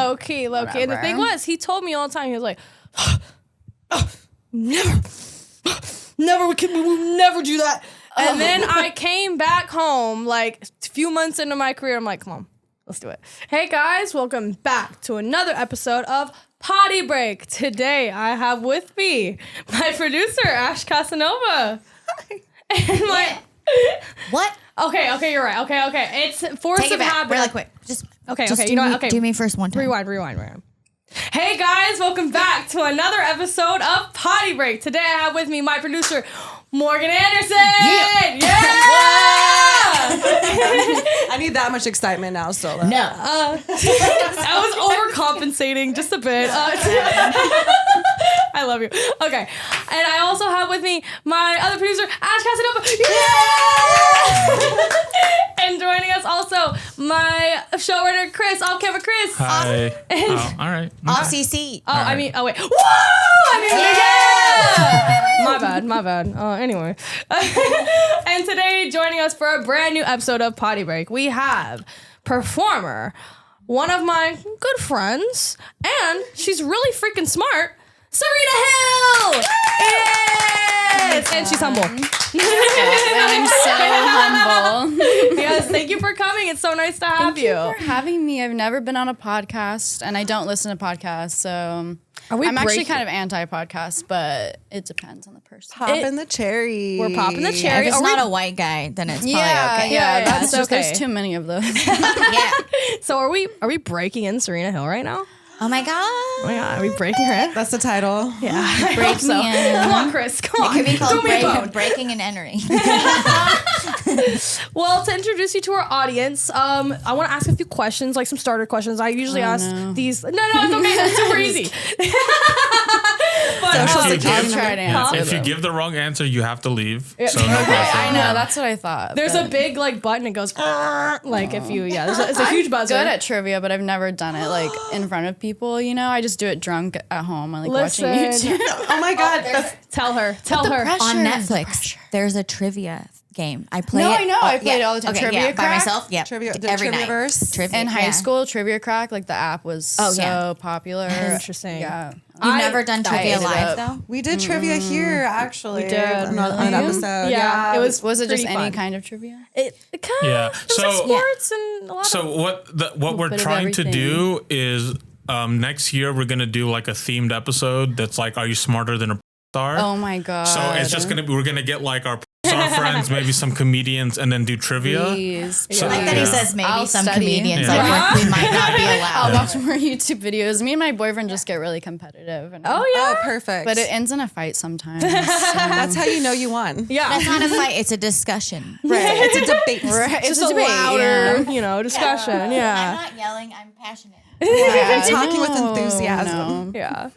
Low key. And the thing was, he told me all the time, he was like, never, we will never do that. And then I came back home like a few months into my career. I'm like, come on, let's do it. Hey guys, welcome back to another episode of Poddy Break. Today I have with me my producer, Ash Casanova. And my... What? Okay, you're right. Okay. It's force Take of it back, habit. really quick. Just you know what? Okay. Do me first one time. Rewind. Hey guys, welcome back to another episode of Poddy Break. Today I have with me my producer, Morgan Anderson. Yeah! I need that much excitement now, still. No. I was overcompensating just a bit. I love you. Okay. And I also have with me my other producer, Ash Casanova. Yeah! And joining us also, my showrunner, Chris, off camera Chris. Hi. All right. Off CC. Oh, right. I mean, wait. Whoa! Yeah! My bad. Anyway. And today, joining us for a brand new episode of Poddy Break, we have performer, one of my good friends, and she's really freaking smart, Serena Hill! Yes! And she's humble. I'm so humble. Yes, thank you for coming. It's so nice to have you. Thank you for having me. I've never been on a podcast, and I don't listen to podcasts, so I'm actually kind of anti-podcast, but it depends on the person. Popping the cherry. We're popping the cherry. If it's not a white guy, then it's probably okay. Yeah, that's it's just okay. there's too many of those. Yeah. So are we breaking in Serena Hill right now? Oh my god. Oh my god, are we breaking her in? That's the title. Yeah, I hope so. me in. Come on, Chris. Come on. It could be called Throw me a bone. breaking and entering. Well, to introduce you to our audience, I want to ask a few questions, like some starter questions. I usually ask these. No, it's okay. It's super easy. But, I'll try to answer If you them. give the wrong answer, you have to leave. So no pressure. I know, that's what I thought. there's a big like button. It goes like if you it's a huge buzzer. good at trivia, but I've never done it like in front of people. You know, I just do it drunk at home. I like Listen. watching YouTube. Oh my god. Tell her. On Netflix, there's a trivia game. I play No, it. I know. I played it all the time. Okay, Trivia by Crack? myself. Yeah. Trivia, the Every night. Triviaverse. Trivia In high school, Trivia Crack, like the app was so popular. Interesting. Yeah. You've never done trivia ate it live up. though. We did trivia here, actually. We did. On an episode. Yeah, it was Was it just pretty any fun. kind of trivia? It kind of. Yeah. It was like sports and a lot of. So what we're bit of trying to everything. do is next year we're gonna do like a themed episode that's like, are you smarter than a star? Oh my god. So it's just we're gonna get like our star friends, maybe some comedians, and then do trivia. Please. So- I like that he Yeah. says maybe I'll some study. comedians Yeah. like we might not be I'll allowed. watch more YouTube videos. Me and my boyfriend just get really competitive. And Oh yeah. Oh, perfect. But it ends in a fight sometimes. That's how you know you won. Yeah. That's not a fight, it's a discussion. Right. It's a debate. Right. Just It's a debate, louder, discussion. I'm Yeah. not yelling, I'm passionate. Yeah, I'm talking with no, enthusiasm. no. Yeah.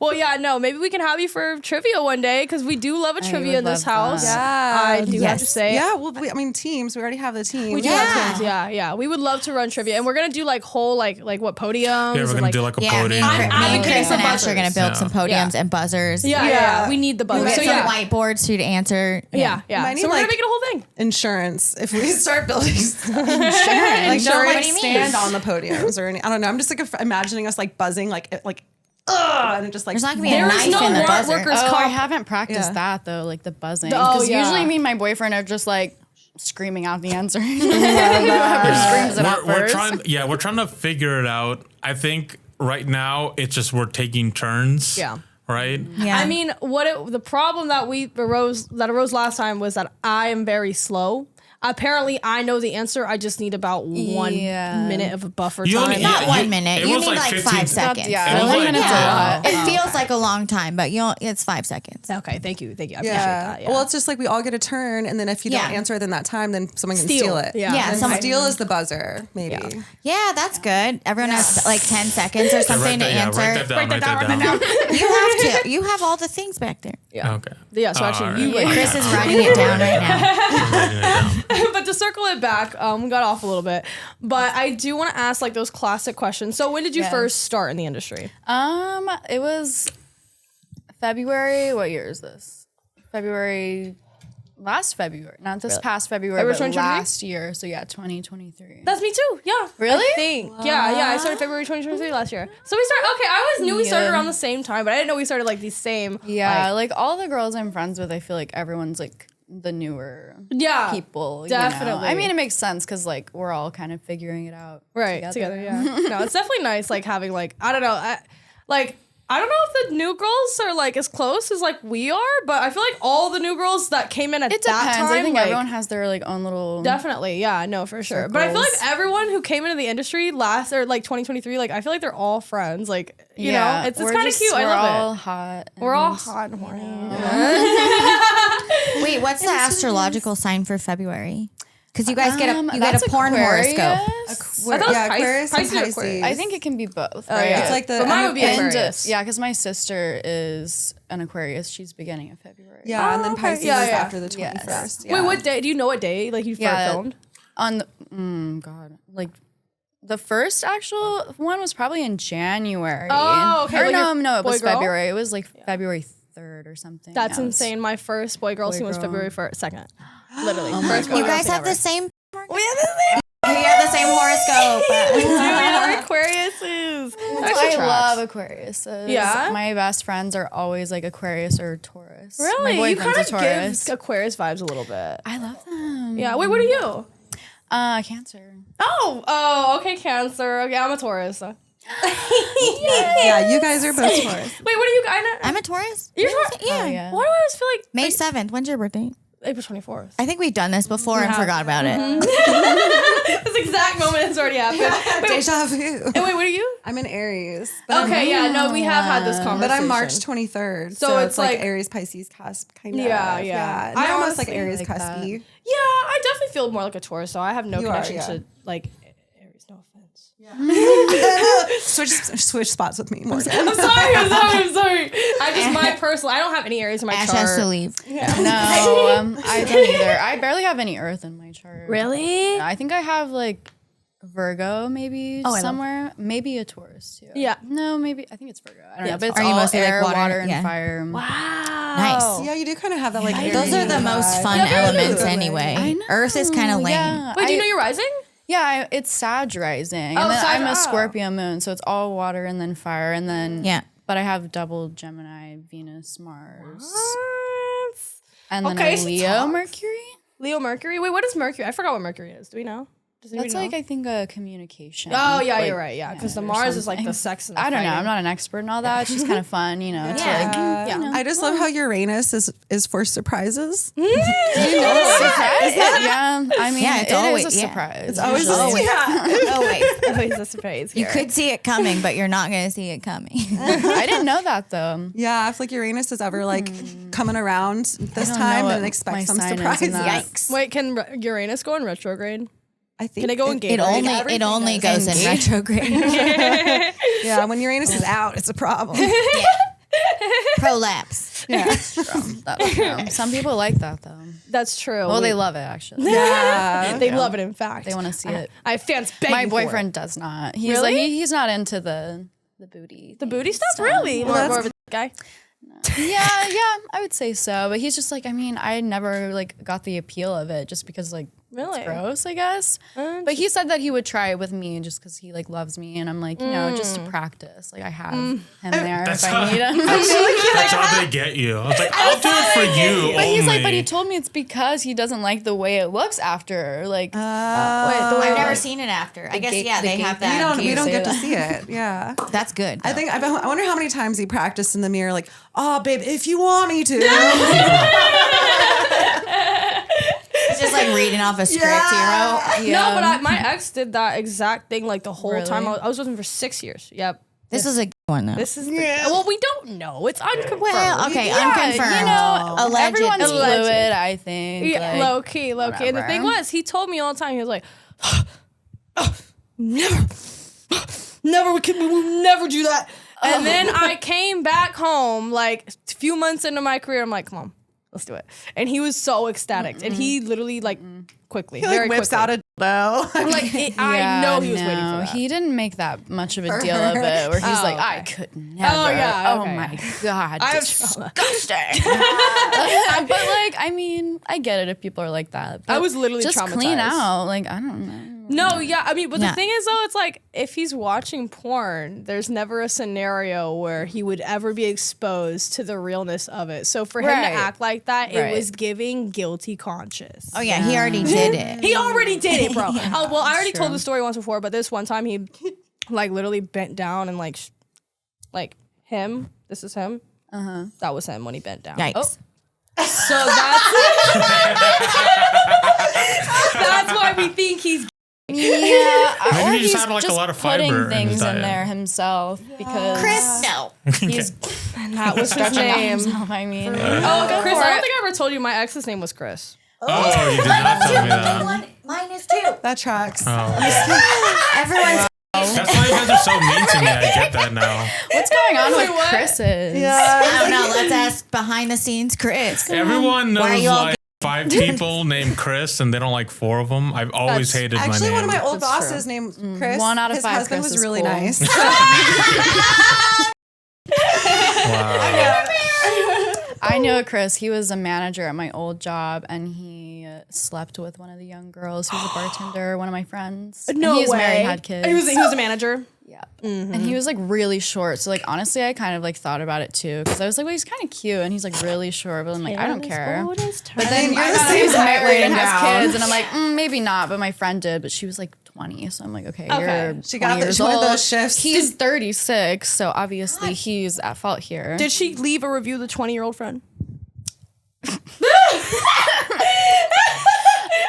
Well, yeah, no, maybe we can have you for trivia one day because we do love a trivia would in this love house. that. I do have to Yes. say. Yeah, well, I mean, teams. We already have the team. We do Yeah. have teams. Yeah. We would love to run trivia. And we're going to do like whole, like what, podiums? Yeah, we're and, gonna do like a Yeah, podium. I'm me and advocating Chris for and Ash are buzzers. going to build Yeah. some podiums and buzzers. Yeah. We need the We'll buzzers. get So some yeah. whiteboards for you to answer. Yeah. Might need, So we're going like- to make it a whole thing. Insurance. If we start building like Insurance. don't What like do you mean? stand on the podiums or any. I don't know. I'm just like imagining us like buzzing like and it just like There's not going to be a There is knife no in the warrant buzzer. workers Oh, I comp. haven't practiced Yeah. that though, like the buzzing. Oh, Because yeah. usually me and my boyfriend are just like screaming out the answer. Whoever screams it out We're first. trying to figure it out. I think right now it's just we're taking turns. Yeah. Right? Yeah. I mean, the problem that arose last time was that I am very slow. Apparently, I know the answer. I just need about 1 Yeah. minute of a buffer You time. only- Not Yeah, 1 minute. it You was need like like 15 5 seconds. Yeah, It was 1 like- minute's a lot. It feels like a long time, but it's 5 seconds. Okay, thank you. I appreciate Yeah. that. Yeah. Well, it's just like we all get a turn, and then if you don't Yeah. answer within that time, then someone can Steal. steal it. Yeah. Yeah, And someone- steal is the buzzer, maybe. Yeah, that's good. Everyone has like 10 seconds or Write something to that, yeah, answer. write that down. Write that down. You have to. You have all the things back there. yeah. Okay. Yeah, so actually, All you right. write Chris is writing it down right now. Writing it down. But to circle it back, we got off a little bit. But I do want to ask like those classic questions. So when did you Yes. first start in the industry? It was February. What year is this? February last February, not this past February, February but 2023? last year. So yeah, 2023. That's me too. Yeah. Really? I think. Yeah. I started February 2023 last year. So we started. Okay, I always knew we started around the same time, but I didn't know we started like these same. Yeah, like all the girls I'm friends with, I feel like everyone's like the newer people. Definitely. You know? I mean, it makes sense because like we're all kind of figuring it out together. Yeah. No, it's definitely nice. Like having like I don't know. I don't know if the new girls are like as close as like we are, but I feel like all the new girls that came in at that time. I think like, everyone has their like own little. Definitely, yeah, no, for sure. But I feel like everyone who came into the industry last or like 2023, like I feel like they're all friends. Like you know, it's kind of cute. I love it. We're all hot. We're all hot and horny. Wait, what's the astrological sign for February? Because you guys get a porn Aquarius. horoscope. Aquarius and Pisces. Pisces. I think it can be both. Right? Yeah. It's like the but mine would be Aquarius. Yeah, because my sister is an Aquarius. She's beginning of February. Yeah, and then okay. Pisces Yeah, is yeah. after the 21st. Yes. Yeah. Wait, what day? Do you know what day like you first filmed? On the God, like the first actual one was probably in January. Oh, okay. Or Like your no, it was boy-girl? February. It was like February 3rd or something. That's Yeah, it was- insane. My first boy girl scene was Boy-girl. February 2nd. Literally. First boy You girl guys scene have ever. the same. We have the same. We have the same horoscope. We are Aquariuses. I love Aquariuses. Yeah? My best friends are always like Aquarius or Taurus. Really? My You boyfriend's kind a of Taurus. give Aquarius vibes a little bit. I love them. Yeah. Wait, what are you? Cancer. Oh, okay, Cancer. Okay, I'm a Taurus. So. Yeah, you guys are both Taurus. Wait, what are you? I'm a Taurus. You're Yeah. Taurus? Yeah. Oh, yeah. Why do I always feel like May 7th. When's your birthday? April 24th? I think we've done this before and forgot about it. This exact moment has already happened. Deja vu. And wait, what are you? I'm an Aries. But Okay, yeah, no, we have had this conversation. But I'm March 23rd. So it's like Aries, Pisces, cusp, kind of. Yeah. I I almost like honestly Aries, like cuspy. Yeah, I definitely feel more like a Taurus, so I have no You are, connection yeah. to like Aries. No offense. Switch spots with me, Morgan. I'm sorry. I just my personal. I don't have any Aries in my Ash chart. has to leave. No, I don't either. I barely have any Earth in my chart. Really? I think I have like Virgo maybe somewhere. Maybe a Taurus too. Yeah. No, maybe I think it's Virgo. I don't know. But it's Are you all mostly, like, air, water? water, and Yeah. fire. Wow. Nice. Yeah, you do kind of have that like. Those are the most fun elements anyway. I know. Earth is kind of lame. Yeah. Wait, do you know your rising? Yeah, it's Sag rising. And then Sag- I'm a Scorpio moon, so it's all water and then fire and then Yeah. But I have double Gemini, Venus, Mars. And then Okay, a so Leo, talk. Mercury. Leo Mercury. Wait, what is Mercury? I forgot what Mercury is. Do we know? Does anybody That's know? like I think a communication. Oh yeah, like, you're right. Yeah, because the or Mars is like the something. sex and the I don't know. fighting. I'm not an expert in all that. It's just kind of fun, you know. To Yeah. like, I just love how Uranus is for surprises. surprise. Yeah, I mean, Yeah, it's it always- is a yeah. surprise. It's always usually. Always a surprise. You could see it coming, but you're not going to see it coming. I didn't know that though. Yeah, if like Uranus is ever like coming around this don't time, know then what expect my some sign is surprises. in that. Yikes. Wait, can Uranus go in retrograde? I think Can it go in It Gatorade? only goes in retrograde. Yeah, when Uranus is out, it's a problem. Prolapse. That's true. Some people like that though. That's true. Well, they love it actually. Yeah. They love it. In fact, They want to see it. I have fans begging My for boyfriend it. does not. He's Really? like he's not into the booty. The booty stuff, really? More of a guy. Yeah, I would say so. But he's just like, I mean, I never like got the appeal of it just because like Really? it's gross, I guess. But he said that he would try it with me just because he like loves me, and I'm like, you know, just to practice. Like I have him there That's if how- I need him. That's how they get you. I was like, I'll do it for you. But he's like, only. but he told me it's because he doesn't like the way it looks after. Like, I've never seen it after. I guess, gate- the they have gate- that. we don't say get to that. see it. Yeah. That's good. I think I wonder how many times he practiced in the mirror, like, oh, babe, if you want me to. It's just like reading off a script, No, but my ex did that exact thing like the whole time. Really? I was with him for 6 years. Yep. This is a good one, though. This is well, we don't know. It's unconfirmed. Well, okay, unconfirmed. you know, Alleged. everyone's Alleged. fluid. I think. Yeah, like, low key. And the whatever. thing was, he told me all the time. He was like, never, we will never do that. And then I came back home like a few months into my career. I'm like, come on, let's do it. And he was so ecstatic. And he literally like quickly, He very like whips quickly. out a dildo. Like I know he was waiting for that. He didn't make that much of a deal of it where he's like, I could never. Oh, yeah, Oh okay. my God. I have disgusting. But like, I mean, I get it if people are like that. But I was literally just traumatized. clean out. Like, I don't know. No, yeah, I mean, but Yeah. the thing is though, it's like if he's watching porn, there's never a scenario where he would ever be exposed to the realness of it. So for him to Right. act like that, Right. it was giving guilty conscious. Oh yeah, he already did it. He already did it, bro. Oh, well, I already told the story once before, but this one time he like literally bent down and like him. This is him. That was him when he bent down. Yikes. So that's that's why we think he's. Yeah, Maybe or he just he's had, like, a just lot of fiber putting in his things in diet. there himself because Chris, no. he's That was his name. himself. I mean, Oh, Chris, I don't think I ever told you my ex's name was Chris. Oh, you did not tell me that. Mine is too. That tracks. Everyone's That's why you guys are so mean to me. I get that now. what's going on with what? Chris's? I don't know. Let's ask behind the scenes, Chris. Everyone Why are knows you all like 5 people named Chris, and they don't like 4 of them. I've always hated my Actually, name. one of my old That's bosses named Chris. 1 out of His 5 husband Chris was is really cool. nice. Wow. I knew a Chris. He was a manager at my old job, and he slept with one of the young girls who was a bartender, one of my friends. No and he was way. married, had kids. He was a manager. Yeah. And he was like really short. So like honestly, I kind of like thought about it too because I was like, well, he's kind of cute and he's like really short, but I'm like, I don't care. But then you're I the found out same he's married and down. has kids, and I'm like, maybe not. But my friend did, but she was like 20, so I'm like, okay, you're She 20 got years one of old. those shifts. He's 36, so obviously he's at fault here. Did she leave a review of the 20-year-old friend?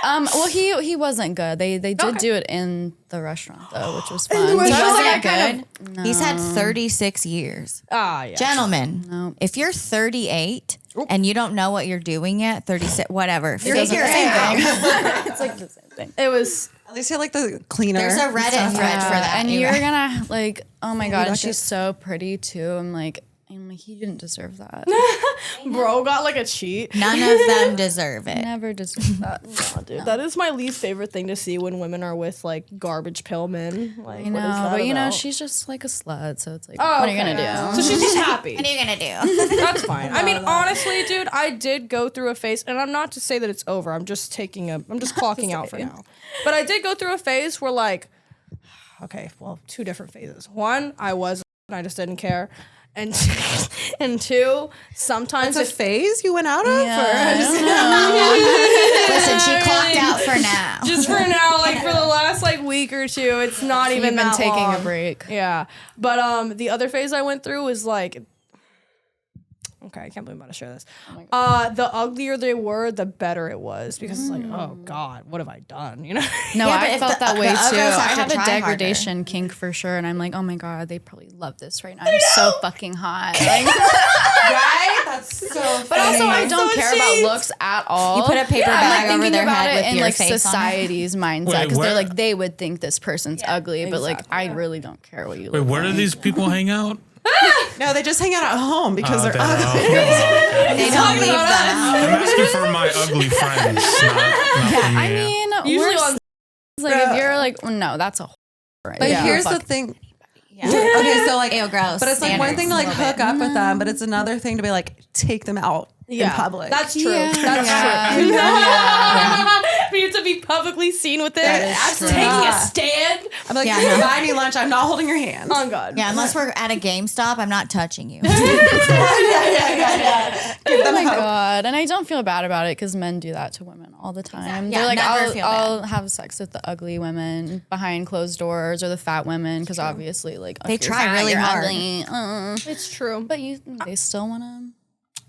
Well, he wasn't good. They did do it in the restaurant though, which was fun. He So I was wasn't like, good. He's had 36 years. Ah, yeah. Gentlemen, if you're 38 and you don't know what you're doing yet, 36, whatever, figure it out. out. It's like the same thing. It was. At least he had like the cleaner. There's a Reddit thread for that. And you're gonna like, oh my god, and bucket. she's so pretty too. I'm like, he didn't deserve that. Bro got like a cheat. None of them deserve it. Never deserved that. Oh, dude, that is my least favorite thing to see when women are with like garbage pill men. Like, I what is know, that but you know, about? she's just like a slut, so it's like, Oh, what are you okay. gonna do? So she's just happy. What are you going to do? That's fine. I mean, honestly, dude, I did go through a phase, and I'm not to say that it's over. I'm just clocking out for now. But I did go through a phase where like, okay, well, 2 different phases. One, I just didn't care. And 2, sometimes It's a phase you went out of? Yeah, Listen, she clocked out for now. just for now, like for the last like week or 2, it's not even You've been that taking long. a break. Yeah, but the other phase I went through was like, okay, I can't believe I'm about to share this. The uglier they were, the better it was because it's like, oh god, what have I done? You know? No, Yeah, but I if felt the- that way the too. others I have to have a try harder. degradation kink for sure, and I'm like, oh my god, they probably love this right now. I'm so fucking hot. Like, Right? That's so but also, I don't So care about cheap. looks at all. You put a paper I'm bag like over thinking their about head it with in your like face on it. society's mindset Wait, because they're where- like they would think this person's ugly, but like I really don't care what you Wait, look where like. do these people hang out? No, they just hang out at home because they're They ugly. don't. Okay. They don't leave the house. I'm asking for my ugly friends, not for me. I mean, Usually worse- on like if you're like, well, no, that's a whore. Right? But Yeah. here's the Fuck. thing. Yeah. Okay, so like, Ew, gross. but it's like one thing to like Standards. hook up with them, but it's another thing to be like take them out in public. That's true. Yeah. That's true. Yeah. For you to be publicly seen with it, is true. taking a stand. I'm like, Yeah, you no. buy me lunch. I'm not holding your hand. Oh God. Yeah, unless we're at a GameStop, I'm not touching you. Give them Oh my hope. god, and I don't feel bad about it because men do that to women all the time. Yeah, They're like, never feel I'll have sex with the ugly women behind closed doors or the fat women because obviously, like, They if you're try fat, really you're hard. ugly. It's true. But they still want to,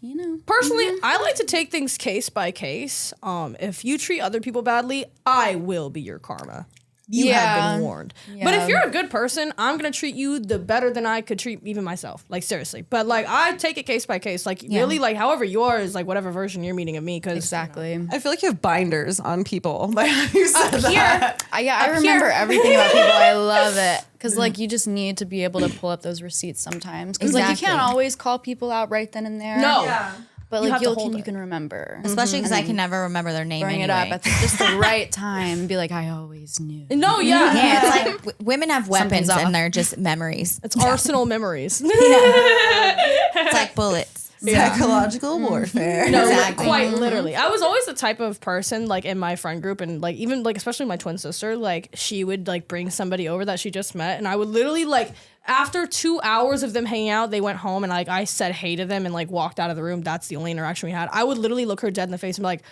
you know. Personally, I like to take things case by case. If you treat other people badly, I will be your karma. You have Yeah. been warned. But Yeah. if you're a good person, I'm gonna treat you the better than I could treat even myself. Like seriously. But like I take it case by case. Like really, like however yours, like whatever version you're meeting of me. Because Exactly. I feel like you have binders on people. Like you said that. I remember everything about people. I love it. Because, like, you just need to be able to pull up those receipts sometimes. Because, like, you Exactly. can't always call people out right then and there. no. Yeah. But You like have to hold you it. can remember. Especially because I can never remember their name Bring anyway. it up at just the right time and be like, I always knew. No, yeah. Yeah, it's like women have weapons Something's off. and they're just memories. It's arsenal memories. It's like bullets. Psychological warfare. No, Exactly. quite literally. I was always the type of person like in my friend group and like even like especially my twin sister, like she would like bring somebody over that she just met and I would literally like after 2 hours of them hanging out, they went home and like I said hey to them and like walked out of the room. That's the only interaction we had. I would literally look her dead in the face and be like,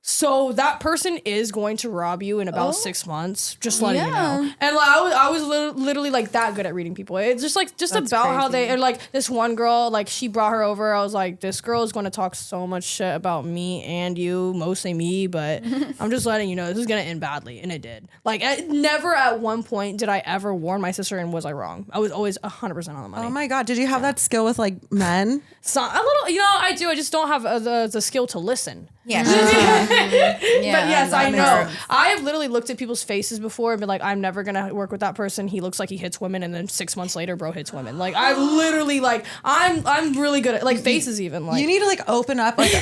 so that person is going to rob you in about 6 months. Just letting you know. And like, I was literally like that good at reading people. It's just like just about how they and like this one girl like she brought her over. I was like, this girl is going to talk so much shit about me and you, mostly me, but I'm just letting you know this is gonna end badly, and it did. Like never at one point did I ever warn my sister, and was I wrong? I was always 100% on the money. Oh my God. Did you have that skill with like men? So a little, I do. I just don't have the skill to listen. Yeah. But yes, I know. I have literally looked at people's faces before and been like, I'm never gonna work with that person. He looks like he hits women, and then 6 months later, bro hits women. Like I literally like I'm really good at like faces even. Like You need to like open up like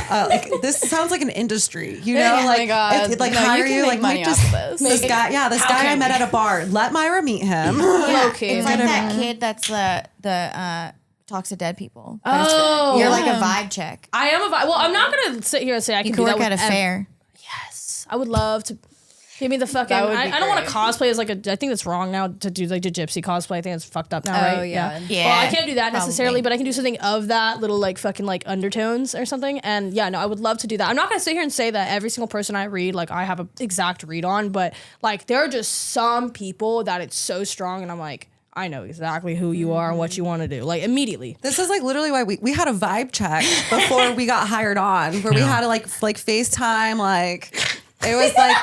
this sounds like an industry. You know, Oh like my God. if, like No, you hire can you make like money might just off this. this guy. Yeah, this How guy I can met we? at a bar. Let Myra meet him. low key. It's like that kid that's the talks to dead people. But Oh, you're like a vibe check. I am a well. I'm not gonna sit here and say I You can could do that work with at a fair. Yes, I would love to. Give me the fucking. That would be I don't want to great. cosplay as like I think it's wrong now to do like the gypsy cosplay. I think it's fucked up now, Oh, right? yeah. Yeah, Well, I can't do that necessarily, probably. but I can do something of that little like fucking like undertones or something. And yeah, no, I would love to do that. I'm not gonna sit here and say that every single person I read like I have a exact read on, but like there are just some people that it's so strong, and I'm like, I know exactly who you are and what you want to do, like immediately. This is like literally why we had a vibe check before we got hired on, where we had to like FaceTime, like it was like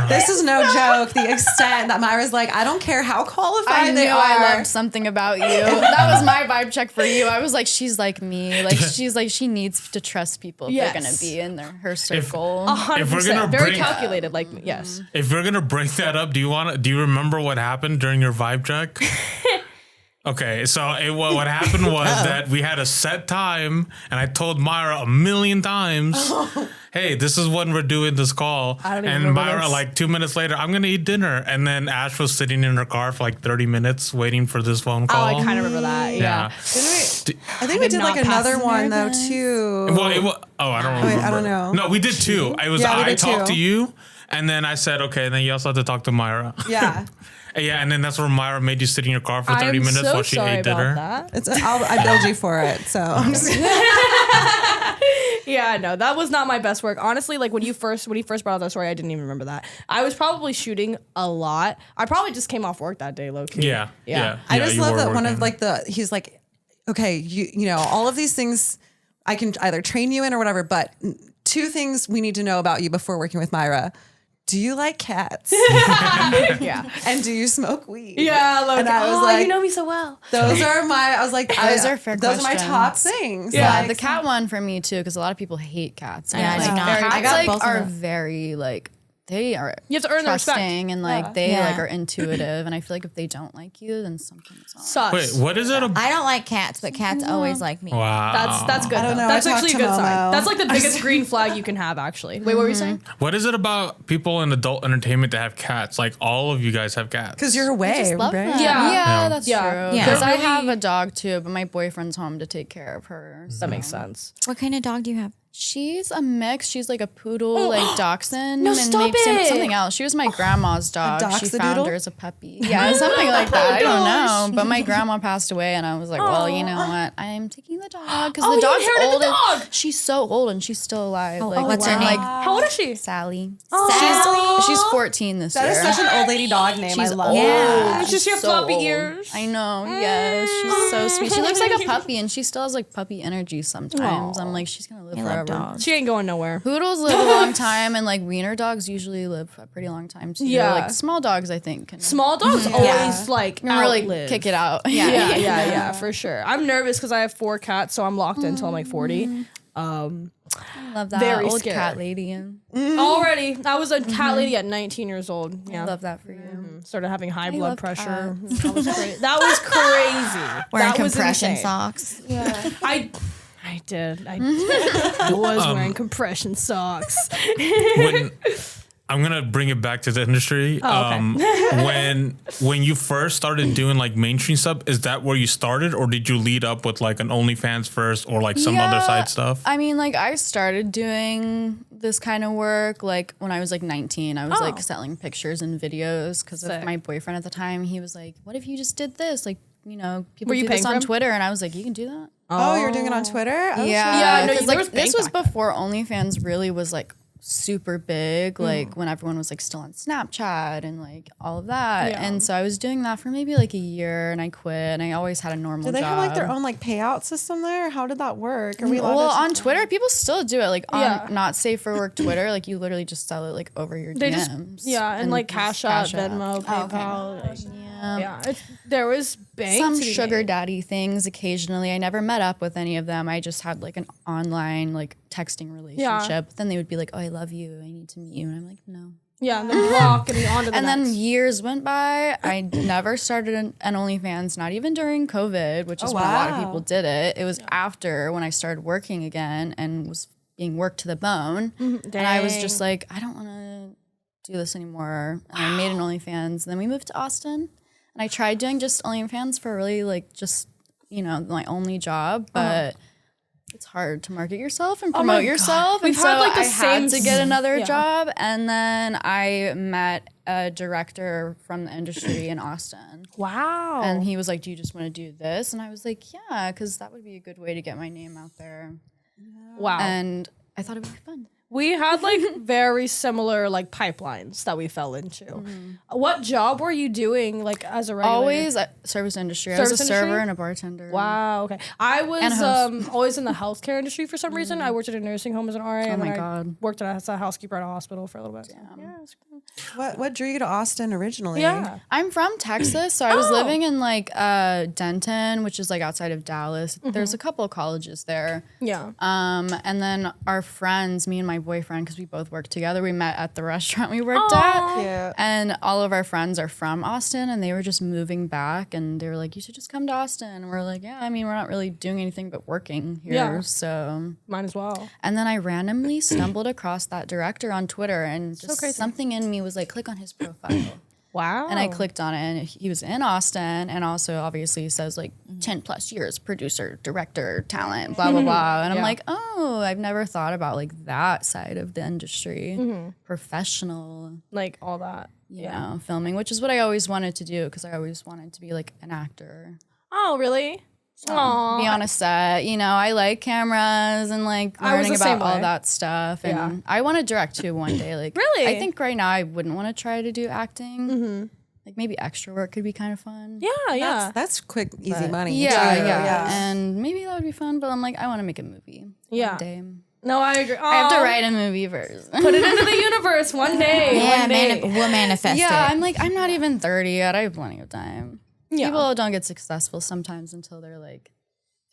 this is no joke. The extent that Myra's like, I don't care how qualified I they knew are. I loved something about you. That was my vibe check for you. I was like, she's like me. Like she's like she needs to trust people if they're gonna Yes. be in her circle. 100%, very calculated. Like yes. If we're gonna break that up, do you remember what happened during your vibe check? Okay, so what happened was that we had a set time, and I told Myra a million times, "Hey, this is when we're doing this call." I don't even And remember Myra, this. like 2 minutes later, I'm gonna eat dinner, and then Ash was sitting in her car for like 30 minutes waiting for this phone Oh, call. I kind of remember that. Yeah. I think we did not like another pass one though too. Well, I don't remember. I don't know. No, we did two. It was Yeah, we I did talked two. to you, and then I said, okay, and then you also had to talk to Myra. Yeah. Yeah, and then that's where Myra made you sit in your car for 30 I'm minutes so while she sorry ate dinner. about that. It's I billed you for it, so I'm just Yeah, no, that was not my best work. Honestly, like when he first brought up that story, I didn't even remember that. I was probably shooting a lot. I probably just came off work that day, low key. Yeah. I just you love were that one of working. like he's like, okay, you know, all of these things I can either train you in or whatever, but two things we need to know about you before working with Myra. Do you like cats? Yeah. And do you smoke weed? Yeah, low And key. I was Oh, like, you know me so well. those are my, I was like, Those are fair those are my top questions. things. Yeah, Like, the cat one for me too, because a lot of people hate cats. Yeah, I like, do not. Cats I got like both of are them. very like they are. You have to earn their respect. trusting and like they Yeah. like are intuitive, and I feel like if they don't like you, then something's off. Sus. Wait, what is it about? I don't like cats, but cats always like me. Wow. That's good. I don't though. know. That's I actually a talked good to sign. Momo. That's like the biggest green flag you can have, actually. Wait, what were you saying? What is it about people in adult entertainment that have cats? Like all of you guys have cats. because you're away, Love right? that. Yeah. Yeah, that's Yeah. true. Yeah. Because I Really- have a dog too, but my boyfriend's home to take care of her. So. That makes sense. What kind of dog do you have? She's a mix. She's like a poodle, like dachshund, No, and stop maybe it. something else. She was my grandma's dog. She found dachsadoodle? her as a puppy. Yeah, something like that. I don't know. But my grandma passed away, and I was like, well, you know what? I am taking the dog because Oh, the you dog's inherited old. the and dog. She's so old, and she's still alive. Like, what's her and, name? Like How old is she? Sally. Sally. She's 14 this That year. is such an old lady dog name. I She's love old. it. Yeah. Does she have So floppy old. ears? I know. Yes, she's so sweet. She looks like a puppy, and she still has like puppy energy sometimes. I'm like, she's gonna live I forever. love dogs. She ain't going nowhere. Poodles live a long time, and like wiener dogs usually live a pretty long time too. Yeah. Like small dogs, I think, can Small dogs always like really outlive. kick it out. Yeah, for sure. I'm nervous because I have 4 cats, so I'm locked in until I'm like 40. I love that Very old scared. cat lady. And Already, I was a cat lady at 19 years old. Yeah, I love that for you. started having high blood love pressure. That was crazy. That was crazy. Wearing That was compression insane. socks. I I did. I was wearing compression socks. I'm gonna bring it back to the industry. When you first started doing like mainstream stuff, is that where you started, or did you lead up with like an OnlyFans first, or like some other side stuff? I mean, like I started doing this kind of work like when I was like 19. I was like selling pictures and videos because of my boyfriend at the time. He was like, "What if you just did this? Like, you know, people do this on Twitter," and I was like, "You can do that." Oh, you're doing it on Twitter? Oh, yeah, because like this was before OnlyFans really was like super big, like when everyone was like still on Snapchat and like all of that. And so I was doing that for maybe like a year and I quit, and I always had a normal job. Do they have like their own like payout system there? How did that work? Are we well, on Twitter, people still do it. Like on not safe for work Twitter, like you literally just sell it like over your DMs. And like Cash App, Venmo, PayPal. There was banks. Some sugar daddy things occasionally. I never met up with any of them. I just had like an online like texting relationship. But then they would be like, "Oh, I love you. I need to meet you." And I'm like, "No." Yeah, and then block and on to the and next. then years went by. I never started an OnlyFans, not even during COVID, which is when a lot of people did it. It was after when I started working again and was being worked to the bone. And I was just like, I don't want to do this anymore. And I made an OnlyFans. And then we moved to Austin. And I tried doing just OnlyFans for really like just, you know, my only job. But it's hard to market yourself and promote yourself. We've had like the same had to get another job. And then I met a director from the industry in Austin. Wow. And he was like, "Do you just want to do this?" And I was like, "Yeah, because that would be a good way to get my name out there." Wow. And I thought it would be fun. We had like very similar like pipelines that we fell into. What job were you doing like as a regular? Always service industry. I was a server and a bartender. Wow. Okay. I was always in the healthcare industry for some reason. I worked at a nursing home as an RA. and I worked as a housekeeper at a hospital for a little bit. What drew you to Austin originally? Yeah. I'm from Texas, so I was living in like Denton, which is like outside of Dallas. There's a couple of colleges there. Yeah. And then our friends, me and my boyfriend, because we both worked together, we met at the restaurant we worked at. Yeah. And all of our friends are from Austin, and they were just moving back, and they were like, "You should just come to Austin." And we're like, "Yeah, I mean, we're not really doing anything but working here, so might as well." And then I randomly stumbled across that director on Twitter, and just something in me was like, click on his profile. Wow. And I clicked on it, and he was in Austin, and also obviously says like 10 plus years, producer, director, talent, blah, blah, blah. And I'm like, oh, I've never thought about like that side of the industry, professional. Like all that. You know, filming, which is what I always wanted to do because I always wanted to be like an actor. Oh, really? Be on a set, you know, I like cameras and like learning about all that stuff. And I want to direct too one day. Like, really? I think right now I wouldn't want to try to do acting. Like maybe extra work could be kind of fun. Yeah. That's quick, easy money. Yeah. And maybe that would be fun, but I'm like, I want to make a movie one day. No, I agree. I have to write a movie first. Put it into the universe one day. Yeah, one day. we'll manifest it. Yeah, I'm like, I'm not even 30 yet. I have plenty of time. Yeah. People don't get successful sometimes until they're like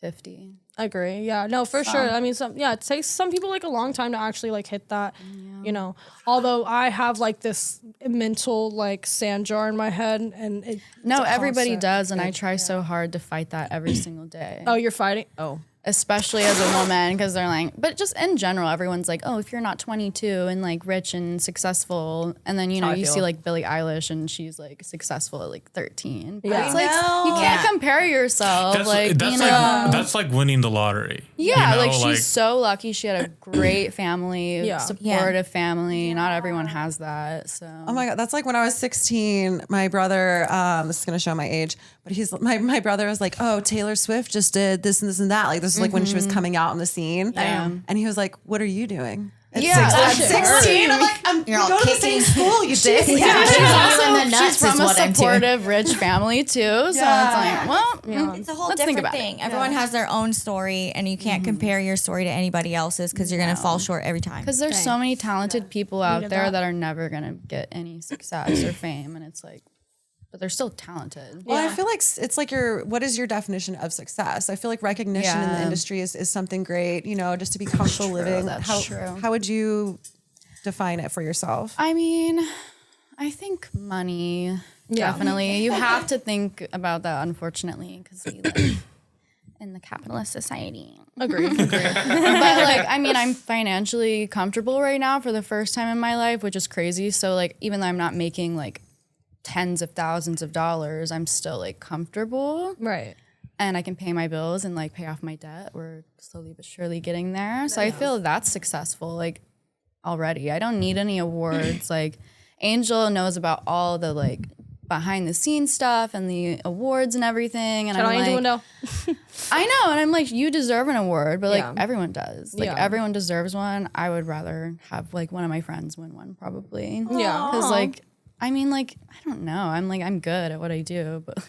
50. Agree. Yeah. No, for sure. I mean, it takes some people like a long time to actually like hit that, you know, although I have like this mental like sand jar in my head and everybody does. And I try so hard to fight that every single day. Oh, you're fighting? Oh. Especially as a woman, because they're like, but just in general, everyone's like, oh, if you're not 22 and like rich and successful, and then, you know, you see like Billie Eilish and she's like successful at like 13. But it's like, you can't compare yourself. That's like winning the lottery. Yeah, you know, like she's so lucky. She had a great family, supportive family. Not everyone has that. So. Oh my God, that's like when I was 16, my brother, this is going to show my age, but my brother was like, oh, Taylor Swift just did this and this and that. Like this was like when she was coming out on the scene. And he was like, what are you doing? At 16, I'm like, You're you all go to the kicking. same school, you dick. She's from a supportive, rich family too. So it's like, well, it's a whole let's think different about thing. it. Everyone has their own story, and you can't compare your story to anybody else's because you're going to fall short every time. Because there's so many talented people out there that are never going to get any success or fame. And it's like, but they're still talented. Well, I feel like it's like what is your definition of success? I feel like recognition in the industry is something great, you know, just to be comfortable living. That's true. How would you define it for yourself? I mean, I think money, definitely. You have to think about that, unfortunately, because we live in the capitalist society. Agree. But like, I mean, I'm financially comfortable right now for the first time in my life, which is crazy. So like, even though I'm not making like tens of thousands of dollars, I'm still like comfortable. Right. And I can pay my bills and like pay off my debt. We're slowly but surely getting there. So I feel that's successful like already. I don't need any awards. Like Angel knows about all the like behind the scenes stuff and the awards and everything. And Shout out I'm Angel like, Window. I know. And I'm like, you deserve an award, but like Yeah. everyone does. Like Yeah. everyone deserves one. I would rather have like one of my friends win one probably. Yeah. Because like, I mean, like, I don't know. I'm good at what I do, but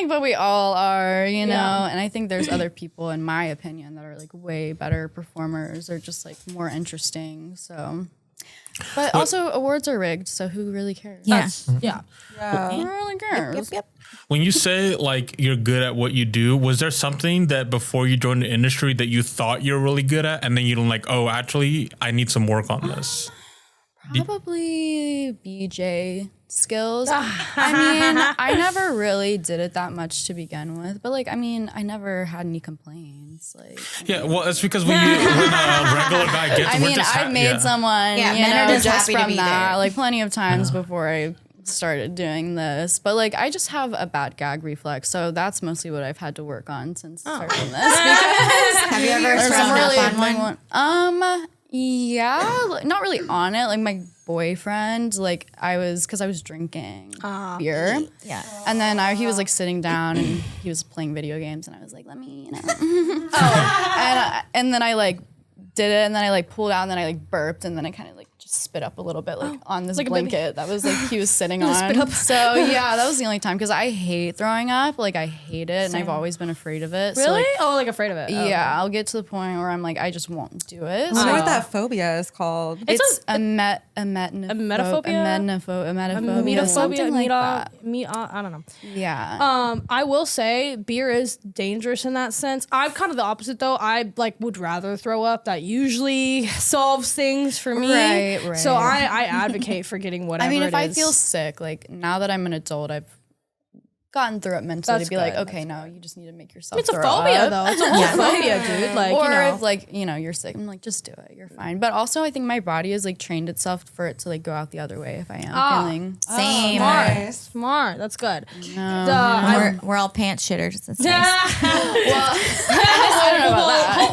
but we all are, you know. Yeah. And I think there's other people, in my opinion, that are like way better performers or just like more interesting. So, but also awards are rigged, so who really cares? Yeah. Yeah. Who really cares? When you say like you're good at what you do, was there something that before you joined the industry that you thought you're really good at, and then you're like, oh, actually, I need some work on this? Probably BJ skills. I mean, I never really did it that much to begin with, but like, I mean, I never had any complaints. Like, Yeah, well, it's because when a regular guy gets, I we're mean, just I've made someone, Yeah, you men are know, just just happy to from be that, there. like plenty of times before I started doing this. But like, I just have a bad gag reflex, so that's mostly what I've had to work on since starting this. Because Have you ever there's thrown some really up on annoying one? yeah, like, not really on it. Like my boyfriend, like because I was drinking beer. Yeah. And then he was like sitting down and he was playing video games, and I was like, let me, you know. And then I like did it, and then I like pulled out, and then I like burped, and then I kind of like just spit up a little bit like on this like a baby. blanket that was like he was sitting on. spit up. So yeah, that was the only time, because I hate throwing up. Like I hate it, and I've always been afraid of it. Really? So, like, Like afraid of it. Oh, yeah, I'll get to the point where I'm like, I just won't do it. I wonder what that phobia is called. It's a metaphobia? emetophobia, something like that. I don't know. Yeah. I will say beer is dangerous in that sense. I'm kind of the opposite though. I like would rather throw up. That usually solves things for me. Right. So I advocate for getting whatever. I mean, if it I is. feel sick, like now that I'm an adult, I've gotten through it mentally That's to be like, good. okay, no, you just need to make yourself. It's a throw phobia up. though. It's a whole phobia, dude. Like, Or you know. if like, you know, you're sick, I'm like, just do it. You're fine. But also I think my body has like trained itself for it to like go out the other way if I am feeling. Same. Nice. Smart. That's good. We're all pants shitters. It's nice. I don't know about that.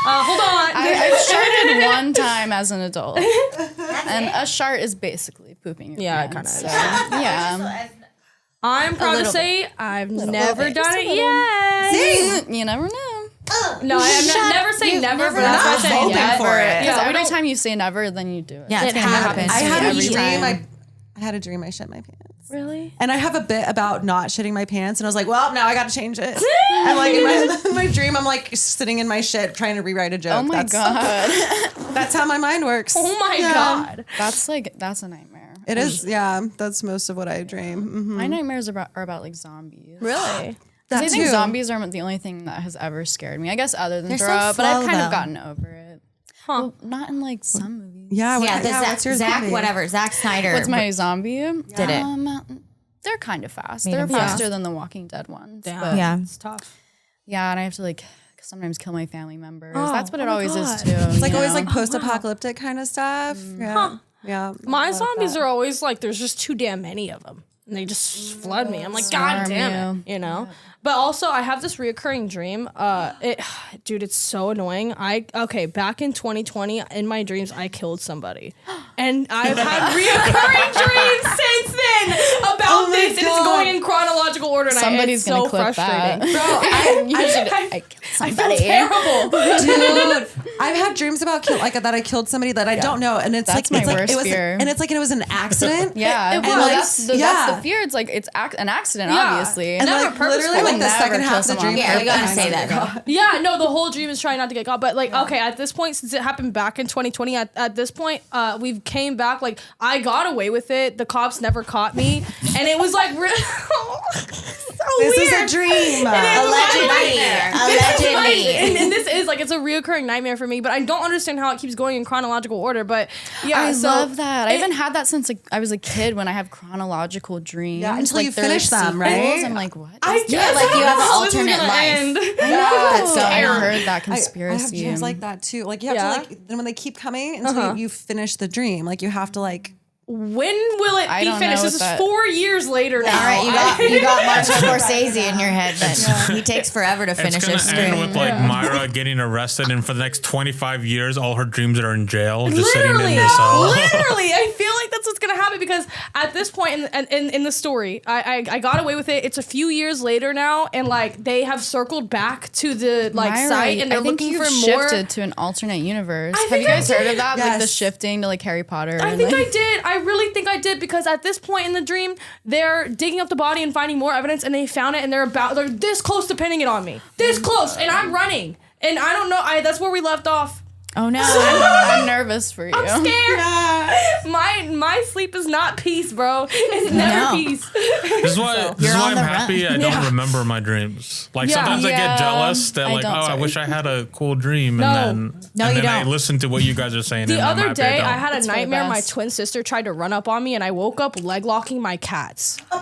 Hold on. I sharted one time as an adult. And a shart is basically pooping your Yeah, it pants. kinda So, yeah. I'm proud to little say I've never bit. done Just a it little. yet. You never know. No, I'm never saying never, but that's why I not said voting never. for it. Because Yeah, every time you say never, then you do it. Yeah, it's It gonna happen. happens. I had a every dream. time. I had a dream I shit my pants. Really? And I have a bit about not shitting my pants, and I was like, well, now I got to change it. And like in my dream, I'm like sitting in my shit trying to rewrite a joke. Oh my God. That's how my mind works. Oh my Yeah. God. That's a nightmare. It is, yeah. That's most of what I dream. Mm-hmm. My nightmares are about like zombies. Really? Because I That think too. zombies are the only thing that has ever scared me. I guess other than They're throw so up, but I've slow, kind of though. gotten over it. Well, not in like some movies. Yeah. Yeah, the what's yours Zach, movie? whatever. Zack Snyder. What's my zombie? Did it. They're kind of fast. Made They're them fast. faster than the Walking Dead ones. Yeah. But Yeah. It's tough. yeah, and I have to like sometimes kill my family members. Oh, That's what oh it my always God. is too. It's like always like post-apocalyptic kind of stuff. Yeah. Yeah. My zombies are always like, there's just too damn many of them. And they just flood me. I'm like, God Swarm damn it. You know? But also, I have this reoccurring dream. Dude, it's so annoying. Back in 2020, in my dreams, I killed somebody. And I've had reoccurring dreams since then about this. And it's going in chronological order. And Somebody's it's so gonna clip frustrating. that. I killed I somebody. feel terrible. Dude, I've had dreams about that I killed somebody that I don't know, and it's That's like my it's like worst it was, fear. and it's like it was an accident. Yeah, It well, was. that's the fear. It's like it's an accident, Yeah. obviously. And Never like purposeful. literally, like the Never second kill half of the someone. dream. Yeah, you gotta I'm say like, that. God. Yeah, no, the whole dream is trying not to get caught. But like, okay, at this point, since it happened back in 2020, at this point, we've came back. Like, I got away with it. The cops never caught me, and it was like, so This weird. is your dream. Allegedly. And this is like, it's a reoccurring nightmare for me, but I don't understand how it keeps going in chronological order. But yeah, I love that. I haven't had that since like I was a kid when I have chronological dreams. Yeah, until like, you they're, finish like, them, sequels. right? I'm like, what? I Yeah, like you have an alternate life. I know. That's so I weird. heard that I have conspiracy. dreams like that too. Like you have Yeah. to like, then when they keep coming until you finish the dream, like you have to like. when will it I be don't finished? know This is what that- 4 years later now. All right, you got Martin Scorsese in your head, but he takes forever to It's finish gonna his end screen. with like Myra getting arrested, and for the next 25 years, all her dreams are in jail, just sitting in the cell. Literally, I feel like that's what's gonna happen because at this point in the story, I got away with it. It's a few years later now, and like they have circled back to the like Myra, site, and they're I think looking you've for more. shifted to an alternate universe. I Have think you guys I heard did. of that? Like the Yes. shifting to like Harry Potter. I and, think like, I did. I really think I did because at this point in the dream, they're digging up the body and finding more evidence, and they found it, and they're this close to pinning it on me, this close, and I'm running, and I don't know. That's where we left off. Oh no. I'm nervous for you. I'm scared. My sleep is not peace, bro. It's never No. peace. This is why You're on I'm the happy run. I don't Yeah. remember my dreams. Like Yeah. sometimes I get Yeah. jealous that I like, don't, I sorry. wish I had a cool dream, No. and No, then you I don't. listen to what you guys are saying. The and I'm other happy day, don't. I had a It's for the nightmare. My best. twin sister tried to run up on me, and I woke up leg locking my cats. You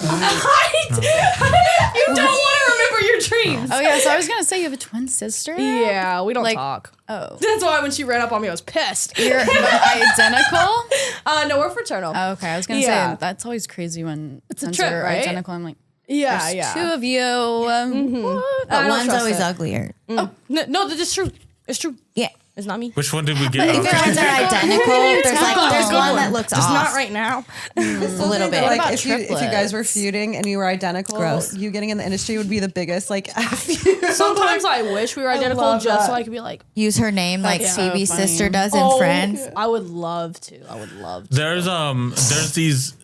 don't want to remember your dreams. Oh yeah, so I was gonna say you have a twin sister. Yeah, we don't Like- talk. Oh, That's why when she ran up on me, I was pissed. you're identical. No, we're fraternal. Oh, okay, I was gonna Yeah. say that's always crazy when It's a twins trip, are right? identical. I'm like, Yeah, there's yeah. two of you. What? But I don't one's trust always it. uglier. No, that's true. It's true. Yeah. It's not me. Which one did we get? If your Okay. ones are identical, there's one that looks Just off. not right now. A little bit. Like about if you guys were triplets? feuding and you were identical, Gross. you getting in the industry would be the biggest like F you. Sometimes I wish we were identical love just so that. I could be like, Use her name like That's so Phoebe's funny. sister does in Friends. I would love to. There's these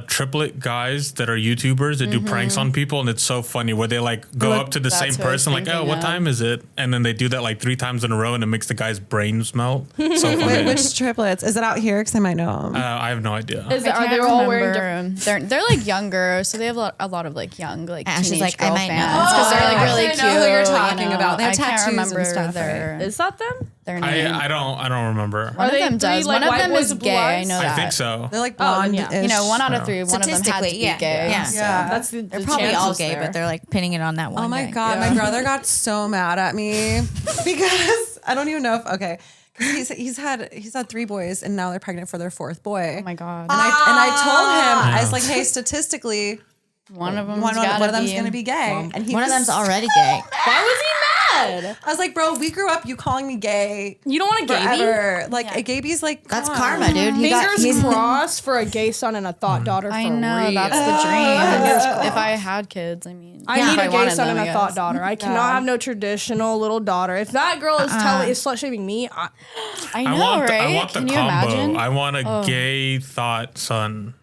triplet guys that are YouTubers that do pranks on people, and it's so funny where they like go up to the That's same what I was person like, oh, thinking what of. time is it? And then they do that like 3 times in a row, and it makes the guy's brains melt. So funny. Wait, which triplets? Is it out here? Because I might know them. I have no idea. Are I they can't all wearing remember. different? They're like younger, so they have a lot of like young like Ash is teenage like, I girl might know. fans because they're like really I cute. know who you're talking you know. about. They have I tattoos can't and remember stuff, their Is that them? their name. I don't remember. One Are of they them does. three, like, One of white them boys is with blue gay. I eyes? know I that. think so. They're like Oh, blonde. yeah. You know, 1 out of Yeah. 3. One of them had to Statistically, be yeah. gay. Yeah. so. Yeah. That's the They're probably all chances gay, there. but they're like pinning it on that one. Oh my guy. god, my brother got so mad at me because I don't even know if he's had 3 boys and now they're pregnant for their 4th boy. Oh my god. And I told him, I was like, hey, statistically, One of them. one of them's gonna be gay, and he One of was- them's already gay. Why was he mad? I was like, bro, we grew up you calling me gay You don't want a gay forever. Like a gay's like That's come on. karma, dude. Fingers crossed for a gay son and a thought daughter. For I know real. that's the dream. If I had kids, I mean, I if need a gay wanted son them, and I a thought guess. daughter. I cannot have no traditional little daughter. If that girl is slut shaming me, I know, right? I want the Can you combo. imagine? I want a gay thought son.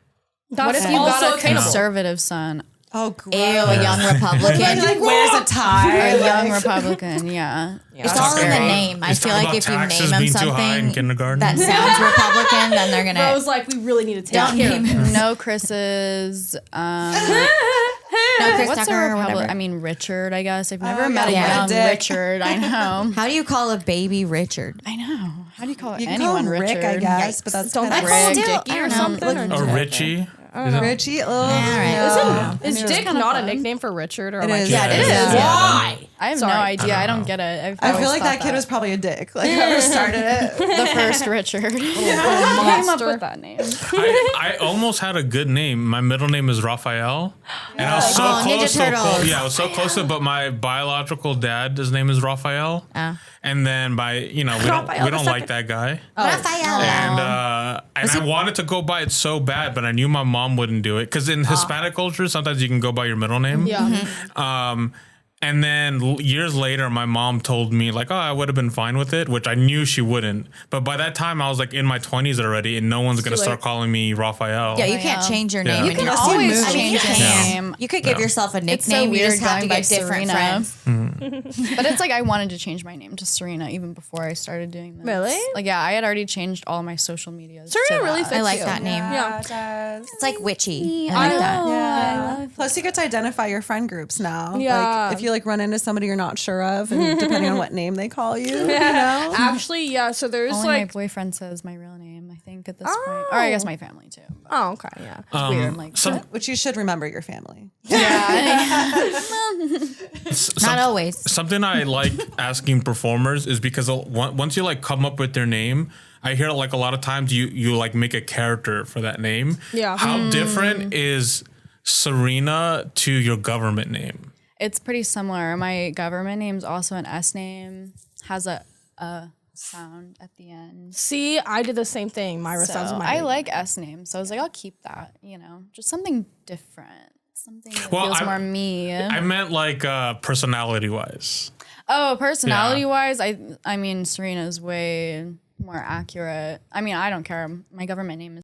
that's What if you also got a attainable. conservative son? Oh, Ew, a young Republican. He like wears a tie. A young Republican, yeah. It's all in the name. I He's feel talking like about if you taxes name him being too high in something kindergarten. that sounds Republican, then they're I gonna. was like, we really need to take Don't care name of him. this. No Chris's. No, Chris What's Tucker a or Republican? whatever. I mean, Richard, I guess. I've never met a yeah, young Dick. Richard. I know. How do you call a baby Richard? I know. How do you call it? You can call anyone him Richard? Rick, I guess, but that's Don't kind they of call him Rick. Dickie I or don't know. something? Or Richie. Richie. All right. Is Dick not a nickname for Richard? Or It am I is. kidding? Yeah, it is. Yeah. Why? I have Sorry. no idea. I don't get it. I feel like that kid was probably a dick. Like whoever started it. the first Richard. Who came up monster. with that name? I almost had a good name. My middle name is Raphael, and I was so Oh, Ninja close. Turtles. Yeah, I was so close to. But my biological dad, his name is Raphael, and then we Raphael don't the like second. that guy. Raphael. And I wanted to go by it so bad, but I knew my mom wouldn't do it because in Hispanic culture, sometimes you can go by your middle name. Yeah. And then years later, my mom told me like, oh, I would have been fine with it, which I knew she wouldn't. But by that time, I was like in my 20s already, and no one's going to start calling me Raphael. Yeah, you can't change your name. You can always change your name. You could give yourself a nickname. It's so you weird just have to going get by different Serena. friends. But it's like I wanted to change my name to Serena even before I started doing this. Really? Like, yeah, I had already changed all my social medias. Serena to really that. fits I like you. that name. Yeah, it does. It's like witchy. I like that. Yeah. Plus, you get to identify your friend groups now. Yeah. Like, if you like run into somebody you're not sure of, and depending on what name they call you, you know. Actually, yeah. So there's Only like, my boyfriend says my real name, I think, at this point. Or I guess my family, too. oh, okay, yeah. It's weird. Like, Which you should remember your family. Not always. Something I like asking performers is because once you like come up with their name, I hear like a lot of times you like make a character for that name. Yeah. How different is Serena to your government name? it's pretty similar. My government name's also an S name, has a sound at the end. See, I did the same thing. Myra So sounds my I name. like S names, so I was like, I'll keep that. Just something different, something that Well, feels I- more me. I meant like personality wise. Oh, personality wise, I mean Serena's way more accurate. I mean, I don't care. My government name is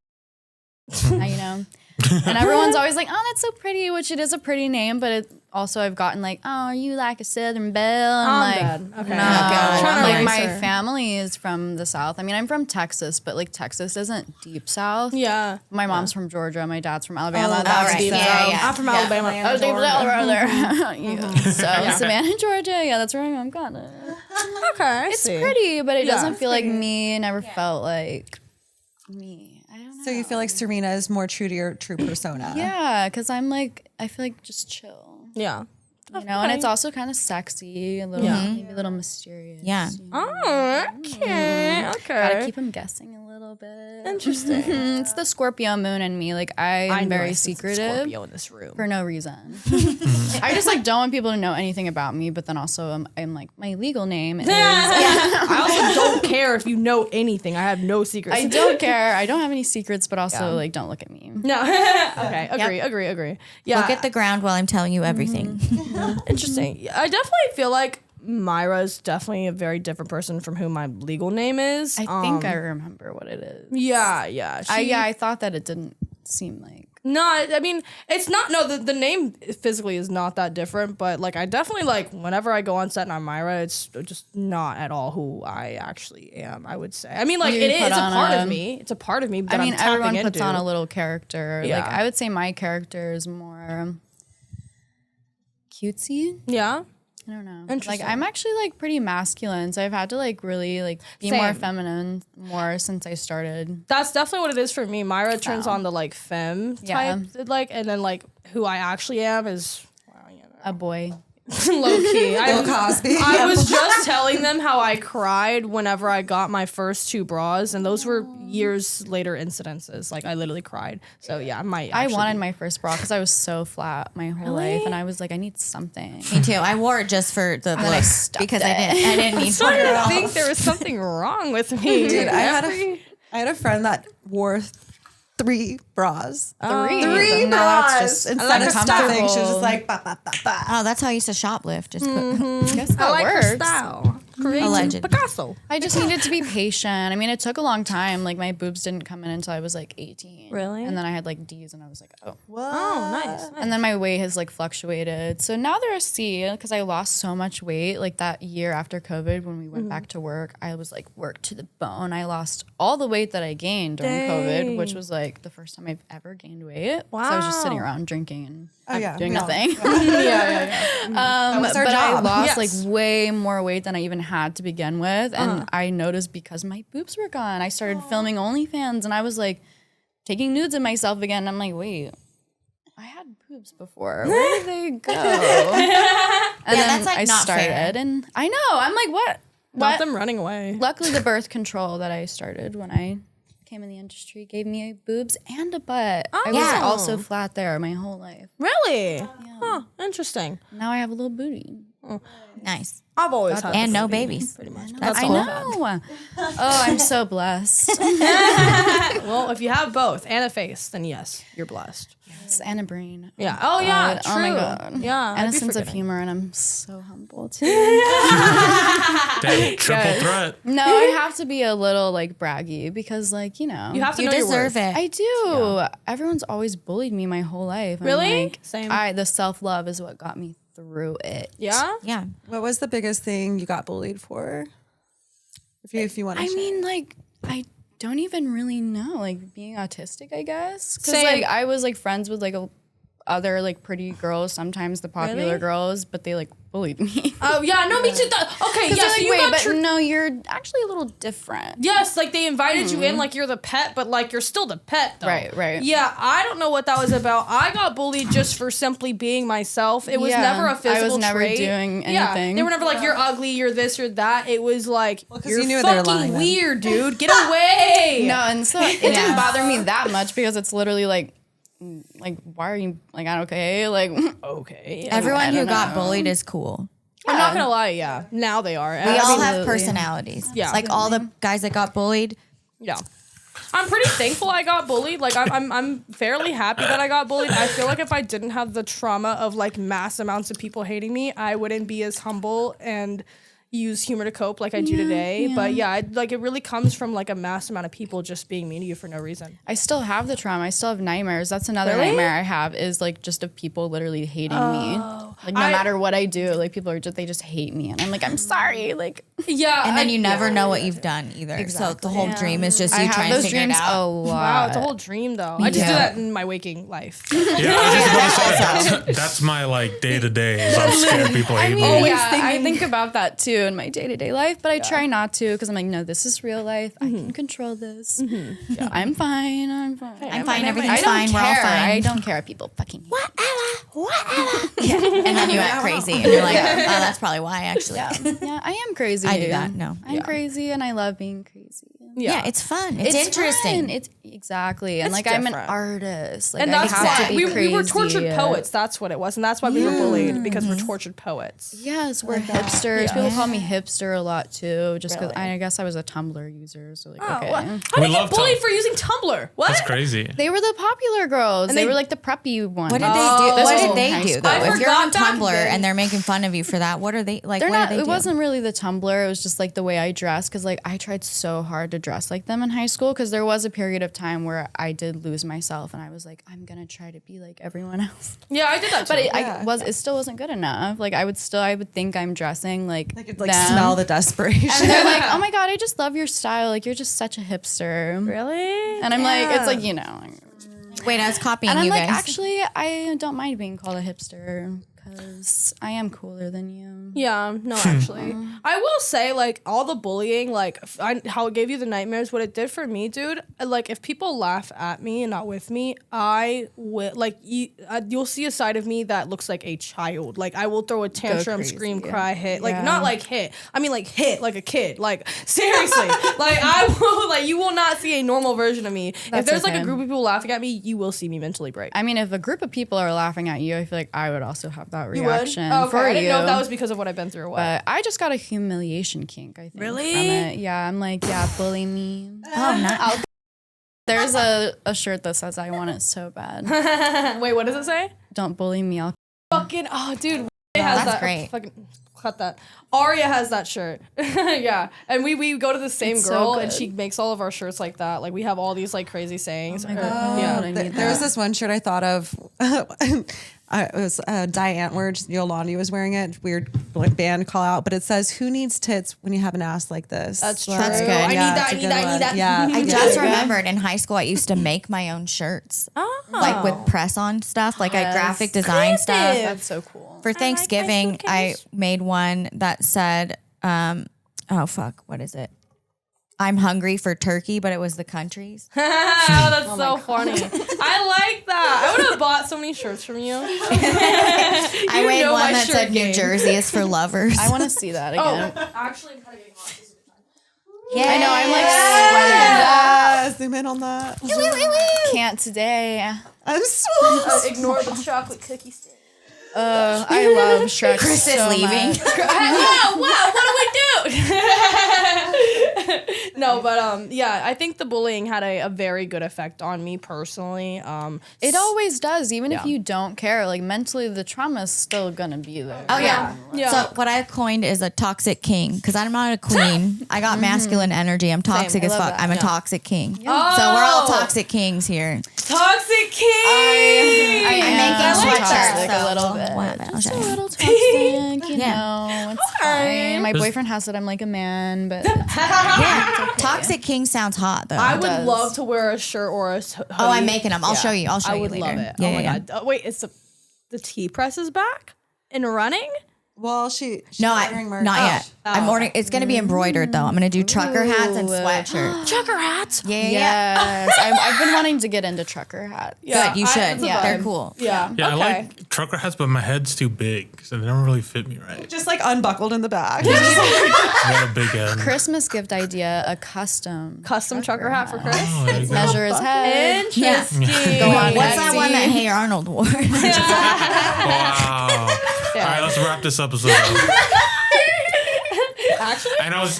and everyone's always like, oh, that's so pretty, which it is a pretty name, but it also I've gotten like, oh, are you like a Southern belle? And I'm like, dead. Okay. no, Trying to like erase my her. family is from the South. I mean, I'm from Texas, but like Texas isn't deep South. Yeah. My mom's from Georgia. My dad's from Alabama. Oh, that's right. deep Yeah, South. yeah. I'm from Alabama. Oh, deep South right there. Yeah. So Savannah, Georgia. Yeah, that's where I'm kind of. Okay, I It's see. pretty, but it Yeah, doesn't it's feel like pretty. me. It never felt like me. I don't know. So you feel like Serena is more true to your true persona. Yeah, because I'm like, I feel like just chill. Yeah. And it's also kind of sexy, a little, maybe a little mysterious. Yeah. Oh, okay. Gotta Okay. keep them guessing a little bit. Interesting. It's the Scorpio moon in me. Like I am knew I very seen some secretive Scorpio in this room. for no reason. I just like don't want people to know anything about me. But then also I'm like my legal name is. I also don't care if you know anything. I have no secrets. I don't care. I don't have any secrets, but also like don't look at me. No. Okay. Agree. Yeah. Look at the ground while I'm telling you everything. Interesting. I definitely feel like Myra's definitely a very different person from who my legal name is. I think I remember what it is. Yeah. I thought that it didn't seem like. No, I mean, it's not, no, the name physically is not that different, but like, I definitely like, whenever I go on set and I'm Myra, it's just not at all who I actually am, I would say. I mean, like, You it is, put it's a on part a- of me. It's a part of me that I mean, I'm tapping everyone into. puts on a little character. Yeah. Like I would say my character is more cutesy. Yeah. I don't know. Interesting. Like I'm actually like pretty masculine, so I've had to like really like be more Same. feminine more since I started. That's definitely what it is for me. Myra turns on the like femme type, like, and then like who I actually am is, A boy. low key. Bill Cosby. I was just telling them how I cried whenever I got my first 2 bras, and those were years later incidences. Like I literally cried. So yeah, I might. I actually wanted be- my first bra because I was so flat my whole life, and I was like, I need something. Me too. I wore it just for the look stuffed because I didn't need I didn't one. think there was something wrong with me. Dude, I had a friend that wore 3 bras. Three bras. that's just Instead of stuffing, she was uncomfortable. just like, ba, ba, ba, ba. Oh, that's how I used to shoplift. Just I guess that I like her works. style. Creative Allegedly. Picasso. I just needed to be patient. I mean, it took a long time. Like my boobs didn't come in until I was like 18. Really? And then I had like D's, and I was like, oh. Oh, nice. And then my weight has like fluctuated. So now they're a C because I lost so much weight. Like that year after COVID, when we went back to work, I was like worked to the bone. I lost all the weight that I gained during COVID, which was like the first time I've ever gained weight. Wow. So I was just sitting around drinking and doing nothing. was our But I job. lost Yes. like way more weight than I even had to begin with. And I noticed because my boobs were gone, I started filming OnlyFans, and I was like taking nudes of myself again. I'm like, wait, I had boobs before. Where did they go? And then that's, like, I not started, fair. and I know. I'm like, what? Not them running away. Luckily, the birth control that I started when I came in the industry gave me boobs and a butt. I was Yeah. also flat there my whole life. Really? Huh. Interesting. Now I have a little booty. Nice. I've always had And the no baby, babies. pretty much. That's I cool. know. Oh, I'm so blessed. Well, if you have both and a face, then yes, you're blessed. Yes, and a brain. Yeah. Oh yeah. God. True. Oh my God. Yeah. And I'd a be sense of forgetting. humor, and I'm so humble too. Damn, triple threat. No, I have to be a little like braggy because, like, you know, You have to You know your deserve worth. it. I do. Everyone's always bullied me my whole life. I'm Really? like, Same. The self-love is what got me through it. Yeah. Yeah. What was the biggest thing you got bullied for? If you want to I share. mean, like, I don't even really know. Like, being autistic, I guess. Because, Same. like, I was, like, friends with, like, other, like, pretty girls, sometimes the popular Really? girls, but they, like, bullied me. Oh yeah. No, me too. Okay. Yeah. So you wait, got but no, you're actually a little different. Yes, like they invited you in like you're the pet, but like you're still the pet though. Right. Yeah, I don't know what that was about. I got bullied just for simply being myself. It was Yeah, never a I physical was never trait. doing Yeah, anything. they were never like, you're ugly, you're this, you're that. It was like, 'cause you're you knew they were lying fucking then. weird, dude. Get away. No, and so it didn't bother me that much because it's literally like, why are you, like, not okay? Like, Okay. Everyone who don't got know. bullied is cool. I'm not gonna lie, yeah. Now they are. We all have Absolutely. personalities. Yeah. Like all the guys that got bullied. Yeah. I'm pretty thankful I got bullied. Like I'm fairly happy that I got bullied. I feel like if I didn't have the trauma of like mass amounts of people hating me, I wouldn't be as humble and use humor to cope like I do today. But yeah, like it really comes from like a mass amount of people just being mean to you for no reason. I still have the trauma. I still have nightmares. That's another Really? nightmare I have is like just of people literally hating me. Like no matter what I do, like people are just, they just hate me. And I'm like, I'm sorry. Like Yeah. And then you never know what you've done either. So the whole dream is just I you have trying to those figure dreams it a out. lot. Wow, it's a whole dream though. I just do that in my waking life. Yeah, I was just gonna say that's my like day to day. I'm scared people hate me. Yeah, I think about that too in my day-to-day life, but I try not to because I'm like, no, this is real life. I can control this. Yeah, I'm fine. I'm fine. I'm fine. I Everything's don't fine. We're all care. I fine. don't care if people fucking hate me. And then you act crazy, and you're like, oh, that's probably why. Actually, Yeah, I am crazy. I do that. No. I'm crazy and I love being crazy. yeah, it's fun. It's interesting. fun. It's exactly. And It's like I'm an different. artist. Like And I that's have why to be we were crazy. tortured poets. That's what it was. And that's why we were bullied because we're tortured poets. Yes, we're hipsters. People call me hipster a lot too, just because I guess I was a Tumblr user. So like, okay. What? How did We you get love bullied Tum- for using Tumblr? What? That's crazy. They were the popular girls. And They they- were like the preppy ones. What did they do? This What was did in they high do school. though? I If you're on forgot back Tumblr then. and they're making fun of you for that, what are they like? They're what not. do they It do? wasn't really the Tumblr. It was just like the way I dressed. Because like I tried so hard to dress like them in high school. Because there was a period of time where I did lose myself, and I was like, I'm gonna try to be like everyone else. Yeah, I did that too. But it still wasn't good enough. Like I would think I'm dressing like I could like them. smell the desperation. And they're like, oh my God, I just love your style. Like, you're just such a hipster. really? And I'm like, it's like, you know. Wait, I was copying And I'm you like, guys. actually, I don't mind being called a hipster because I am cooler than you. Yeah, no, actually. I will say, like, all the bullying, like, how it gave you the nightmares, what it did for me, dude, like, if people laugh at me and not with me, I will, like, you'll see a side of me that looks like a child. Like, I will throw a tantrum, crazy. scream, cry, hit. Like, Yeah. not like hit. I mean, like, hit, like a kid. Like, seriously. Like, I will, like, you will not see a normal version of me. If That's there's, like, okay. a group of people laughing at me, you will see me mentally break. I mean, if a group of people are laughing at you, I feel like I would also have that You would? reaction Oh, okay. for I didn't you. know if that was because of what I've been through or what. But I just got a humiliation kink, I think. Really? From it. Yeah, I'm like, yeah, bully me. oh, not. There's a shirt that says I want it so bad. Wait, what does it say? Don't bully me. I'll Fucking has that's that. great. Fucking cut that. Aria has that shirt. Yeah, and we go to the same It's so girl, and good. she makes all of our shirts like that. Like we have all these like crazy sayings. Oh my Or- God. yeah. I need There was that. this one shirt I thought of. It was Die Antwoord. Yolandi was wearing it. Weird like band call out, but it says, "Who needs tits when you have an ass like this?" That's true. That's good. I need Yeah, that. it's I a need good that. I need one. that. Yeah. I just remembered in high school I used to make my own shirts, like with press on stuff, like I graphic design stuff. That's so cool. For Thanksgiving, I made one that said, "Oh fuck, what is it? I'm hungry for turkey," but it was the countries. Oh, that's so funny. I like that. I would have bought so many shirts from you. I made know one my that shirt said New game. Jersey is for lovers. I want to see that again. Actually, I'm kind of getting hot. I know, I'm like Zoom in on that. Can't today. I'm so. Ignore the chocolate cookie stand. I love Shrek. Chris is leaving. Wow, what do we do? No, but yeah, I think the bullying had a very good effect on me personally. It always does, even if you don't care. Like mentally, the trauma is still gonna be there. Oh yeah. Yeah. So what I coined is a toxic king because I'm not a queen. I got masculine energy. I'm toxic I as love fuck. that. I'm a Yeah. toxic king. Oh. So we're all toxic kings here. Toxic king. I I'm am making sweatshirts, toxic so a little bit. whatever, Just a okay. little toxic, you Yeah. know. It's fine. My boyfriend has said I'm like a man, but Yeah. Toxic king sounds hot though. I would does. love to wear a shirt or a hoodie. Oh, I'm making them. I'll show you. I'll show I you would later. love it. Yeah, Oh my yeah. god. Wait, it's the tea press is back and running? Well, she's No, ordering merch. not yet. I'm ordering. It's gonna be embroidered though. I'm gonna do trucker hats and sweatshirts. Trucker hats. Yeah. yes, I've been wanting to get into trucker hats. Yeah, Good. You should. it's a They're vibe. cool. Yeah. Yeah, Okay. I like trucker hats, but my head's too big, so they don't really fit me right. Just like unbuckled in the back. I got a big head. Christmas gift idea: a custom Custom trucker hat for Chris. Oh, there you go. measure his head. Interesting. Go on What's that Etsy. one that Hey Arnold wore? Wow. All right, let's wrap this episode up. Actually, And I was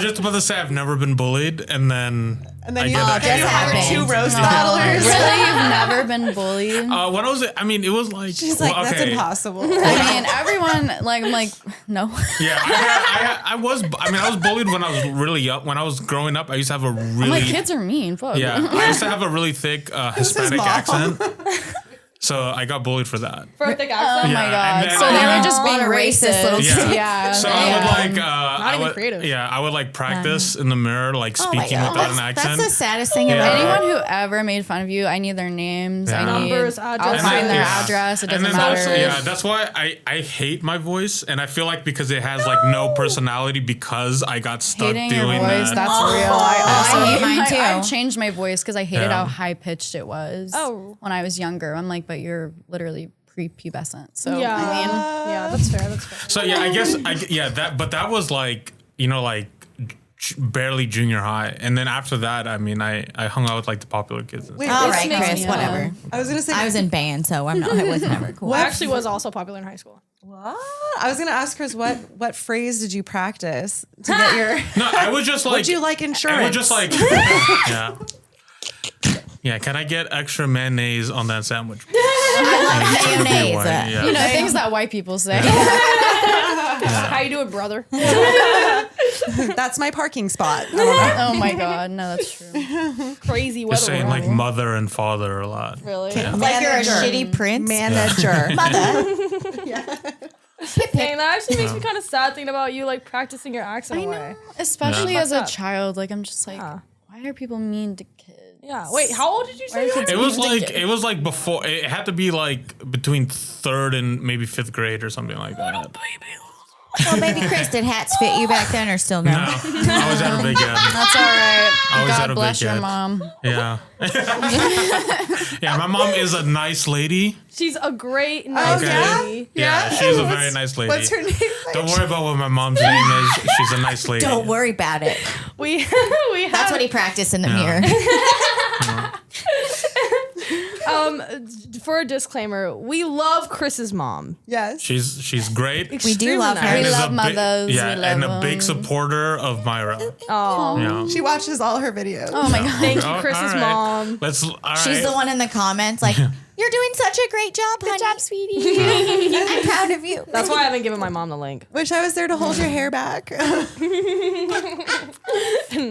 just about to say I've never been bullied, and then I you get that. just Hey happened. Arnold. Two roast battlers. Really, you've never been bullied? When I was, I mean, it was like She's like, that's impossible. I mean, everyone I'm like, no. Yeah, I was bullied when I was really young. When I was growing up, I used to have a really My kids are mean. Fuck. yeah. I used to have a really thick Hispanic mom. accent, so I got bullied for that. for a thick Oh accent. my Yeah, god! and then- So they Oh, were just being what a racist racist. little Yeah. Yeah. So I would like I even would, creative. Yeah, I would like practice in the mirror, like Oh my speaking God. without an That's accent. the saddest thing Yeah. I've ever. Anyone who ever made fun of you, I need their names. Yeah. I need Numbers, I'll address. find And their then- address. It And doesn't then matter. that's why I hate my voice, and I feel like because it has like no personality because I got stuck Hating your doing voice, that. that's real. I also hate mine too. I've changed my voice because I hated Yeah. how high pitched it was. Oh. When I was younger, I'm like, but you're literally prepubescent. So Yeah. I mean, yeah, that's fair. That's fair. So yeah, I guess that was like barely junior high, and then after that, I mean, I hung out with like the popular kids. And Wait, stuff. All this right, makes Chris. me- Whatever. I was gonna say I was in band, so I'm not. I was never cool. I actually was also popular in high school. What? I was gonna ask Chris what phrase did you practice to get your? No, I was just like, Would you like insurance? I was just like, yeah. Yeah, can I get extra mayonnaise on that sandwich? Mayonnaise. Yeah. you know, things that white people say. How you doing, brother? That's my parking spot. I don't know. Oh my god, no, that's true. Crazy weather. Just saying we're like having. mother and father a lot. Really? Like you're a Manager. shitty prince. Manager. Dang, that actually makes me kind of sad thinking about you like practicing your accent I away. know, especially Yeah. as a Fucked up. child. Like I'm just like, Huh. why are people mean to kids? Yeah. Wait, how old did you say you were? It was like before. It had to be like between third and maybe fifth grade or something like that. Well, baby Chris, did hats fit you back then or still no? No, I always had a big head. That's all right. Always had God a bless big your head. mom. Yeah. Yeah, my mom is a nice lady. She's a great nice yeah? lady. Yeah, she's a very nice lady. What's her name? Don't worry about what my mom's name is. She's a nice lady. Don't worry about it. We have That's what he practiced in the mirror. for a disclaimer, we love Chris's mom. Yes. She's great. We do love her. And We is love a mothers. Yeah, We and love a big them. supporter of Myra. Oh, Yeah. She watches all her videos. Oh my god. thank you, Oh, Chris's all right. mom. Let's. All right. She's the one in the comments like, "You're doing such a great job, honey. Good job, sweetie. I'm proud of you." That's why I haven't given my mom the link. Wish I was there to hold your hair back.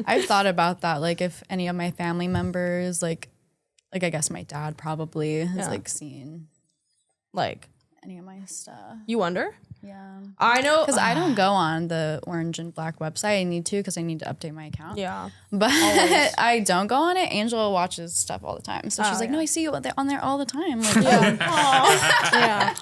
I've thought about that. Like, if any of my family members, like I guess my dad probably has Yeah. like seen Like, any of my stuff. you wonder? Yeah. I know. Because I don't go on the orange and black website. I need to because I need to update my account. Yeah. But I don't go on it. Angela watches stuff all the time. So she's like, no, I see you on there all the time. Like, Yeah.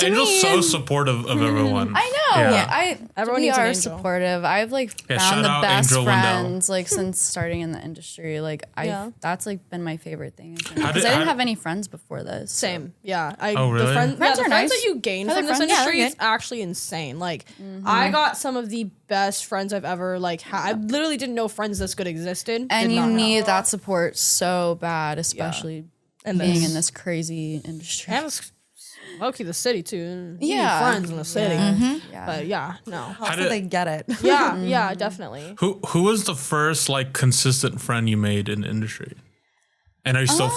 Angel's so supportive of everyone. I know. Yeah. Everyone We needs an are angel. supportive. I've like Yeah, found shout the out best Angel Wendell. friends like since starting in the industry. Like Yeah. that's like been my favorite thing. How Because did- I didn't how- have any friends before this. so- Same. Yeah. Oh, really? The Friends the are friends nice. that you gain Are they from this friends? Yeah, industry they're is actually insane. Like, I got some of the best friends I've ever like had. I literally didn't know friends this good existed. And Did you not know. need that support so bad, especially And being in this crazy industry. And it's low-key the city too. You need Yeah. friends in the city. Yeah. But yeah, no. How do they get it? Yeah, yeah, definitely. Who was the first like consistent friend you made in the industry? And are you still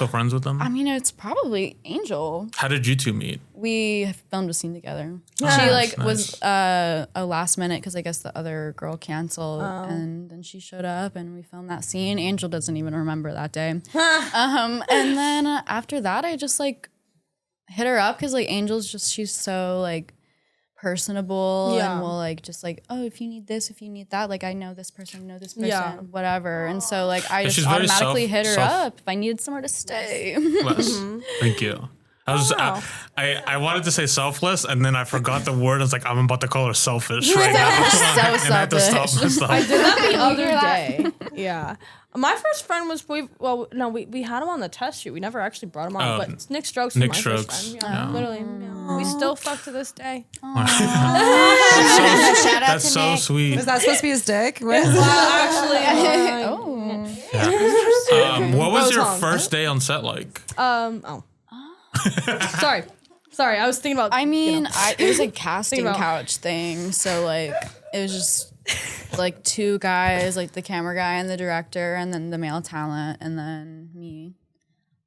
friends with them? I mean, it's probably Angel. How did you two meet? We filmed a scene together. She Nice, was a last minute because I guess the other girl canceled, and then she showed up and we filmed that scene. Angel doesn't even remember that day. And then after that, I just like hit her up because like Angel's she's so like personable and will like just like, oh, if you need this, if you need that, like I know this person, whatever. And so like I And she's just very automatically hit her up if I needed somewhere to stay. Thank you. I wanted to say selfless, and then I forgot the word. I was like, I'm about to call her selfish right now. So and I had to stop selfish. myself. I did that the other day. Yeah. My first friend was we had him on the test shoot. We never actually brought him on, but Nick Strokes was Nick my Strokes. first friend. Yeah, literally. Yeah. We still fuck to this day. Shout out That's to so Nick. sweet. Was that supposed to be his dick? Actually, What was your tongue. first day on set like? Sorry, I was thinking about. I mean, it was a casting about- couch thing. So like it was just like two guys, like the camera guy and the director, and then the male talent, and then me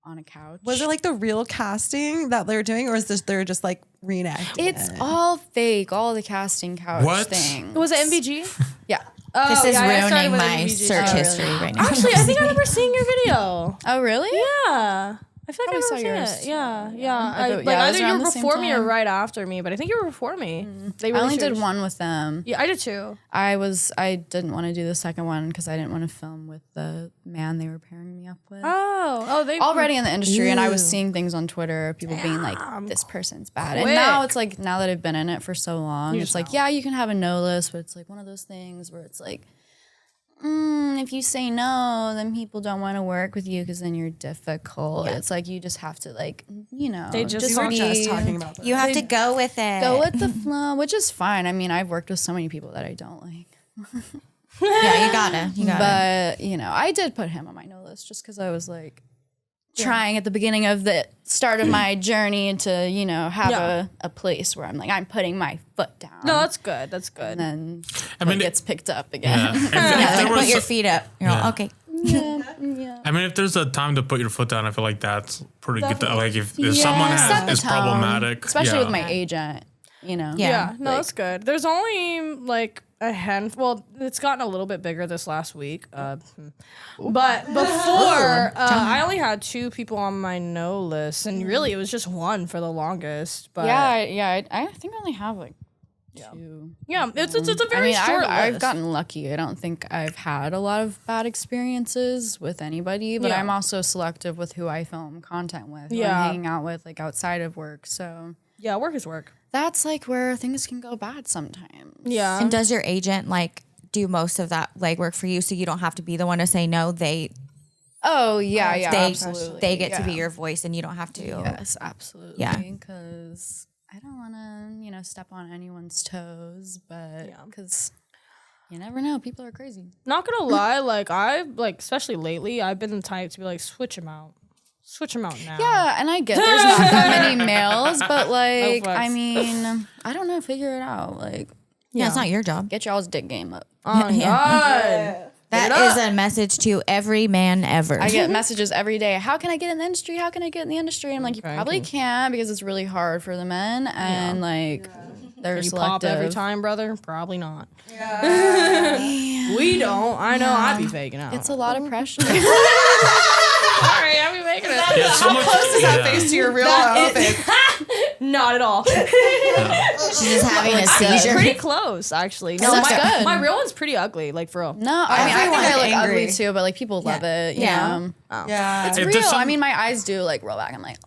on a couch. Was it like the real casting that they were doing, or is this they're just like reenacting? It's all fake, all the casting couch What? thing. was it MVG? Yeah. This is yeah, I started ruining with my MVG. search Oh, history right now. Actually, I think I remember seeing your video. Oh really? Yeah. I feel like I Probably saw remember yours. seeing it. Yeah. I thought- Like yeah, it was either you around were the same before me or time. right after me, but I think you were before me. They I only released did yours. one with them. Yeah, I did too. I didn't want to do the second one because I didn't want to film with the man they were pairing me up with. They Already in the industry, and I was seeing things on Twitter, people being like, "This person's bad," and now it's like, now that I've been in it for so long, it's like, yeah, you can have a no list, but it's like one of those things where it's like, if you say no, then people don't want to work with you because then you're difficult. It's like you just have to like, They just We were be- just talking about that. You have to go with it. go with the flow, which is fine. I mean, I've worked with so many people that I don't like. Yeah, you gotta. But, I did put him on my no list just because I was like trying at the beginning of the start of my journey to, have a place where I'm like, I'm putting my foot down. No, that's good. That's good. And then mean, it gets picked up again. If Yeah, there like was put your feet up. You're all, okay. I mean, if there's a time to put your foot down, I feel like that's pretty good. Like if someone Set the is tone, problematic, especially yeah. with my agent, Yeah. Yeah, no, that's good. There's only like a handful. Well, it's gotten a little bit bigger this last week. But before, I only had 2 people on my no list, and really it was just one for the longest. But I think I only have like 2. yeah, it's a very short I've list. gotten lucky. I don't think I've had a lot of bad experiences with anybody, but Yeah. I'm also selective with who I film content with, who Yeah. I'm hanging out with, like outside of work. So Yeah, work is work. that's like where things can go bad sometimes. Yeah. And does your agent like do most of that legwork for you so you don't have to be the one to say no? Oh yeah, They absolutely. they get to be Yeah. your voice and you don't have to. Yes, absolutely. Yeah. Because I don't want to, step on anyone's toes, but because you never know, people are crazy. Not gonna lie, especially lately, I've been the type to be like, switch them out. Switch them out now. Yeah, and I get there's not that many males, but like, flex. I mean, I don't know, figure it out. Like, Yeah, it's not your job. get y'all's dick game up. Oh, God. That is a message to every man ever. I get messages every day. How can I get in the industry? How can I get in the industry? And I'm like, you probably can't because it's really hard for the men, and like, they're You selective. pop every time, brother? Probably not. We don't. I know I'd be faking out. It's a lot of pressure. Sorry, I'd be making it. Yeah, so much, yeah. Face to your real face. Not at all. She's just having a seizure. Pretty close, actually. No, looks good. my real one's pretty ugly, like for real. No, I mean, I think I Everyone's look angry. ugly too, but like people love it. You Yeah. know? Yeah. It's If real. there's some- I mean, my eyes do like roll back. I'm like,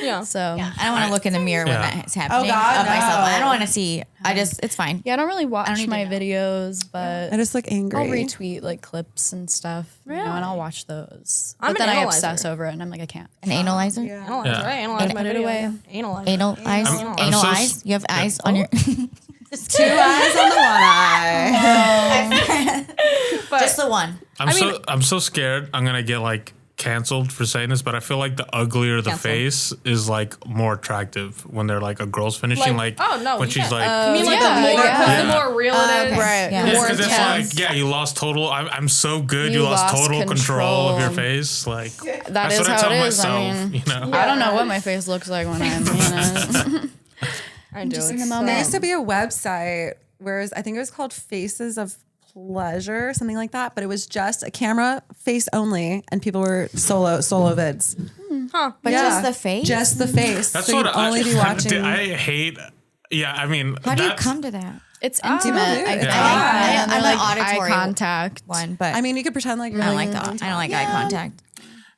Yeah. so I don't want to look in the mirror when Yeah. that's happening God, of myself. no. I don't want to see. It's fine. yeah, I don't really watch need to my know. videos, but I just look angry. I'll retweet like clips and stuff, you know, and I'll watch those. I'm But an then I analyzer. obsess over it, and I'm like, I can't. An analyzer? Analyze, Yeah. right? Analyze my Put it video. away. Analyze. Anal eyes? I'm Anal so eyes? You have eyes on your... 2 eyes on the one eye. Just the one. I'm so scared. I'm gonna get like canceled for saying this, but I feel like the uglier the Canceled. face is like more attractive when they're like a girl's finishing. Like, oh no, when you she's can't. like, I mean, like the more real it is, Right. the Yeah. more because it's intense. like, yeah, you lost total. I'm so good. You, You lost lost total control of your control. face. Like That that's is what I how tell it is. myself. I mean, You know. I don't know what my face looks like when I'm in it. I do. Just in It's, the There moment. used to be a website where I think it was called Faces of Pleasure, or something like that, but it was just a camera, face only, and people were solo vids. But just the face? Just the face. That's so what you'd only be watching. I hate. Yeah, I mean, How do you that's- come to that? It's intimate. I think. Yeah. And I'm they're an like auditory eye contact. One, but I mean, you could pretend like you're I don't like the I don't like eye contact.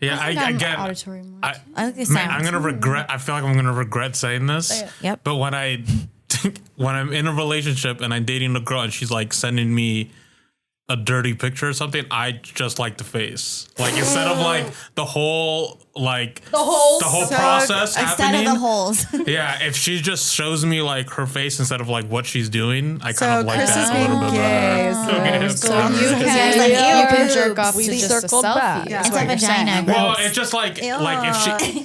Yeah, I I'm get. auditory more. I like the Man, sound. I'm gonna regret. I feel like I'm gonna regret saying this. Yep. But when I'm in a relationship and I'm dating a girl and she's like sending me a dirty picture or something, I just like the face. Like instead of like the whole process Instead happening. of the holes. Yeah, if she just shows me like her face instead of like what she's doing, I kind of like Chris that is a little being bit gay. better. So you Yeah. can jerk off to We just a circled selfie. back. is Yeah. It's what a you're vagina. saying. Well, it's just like if she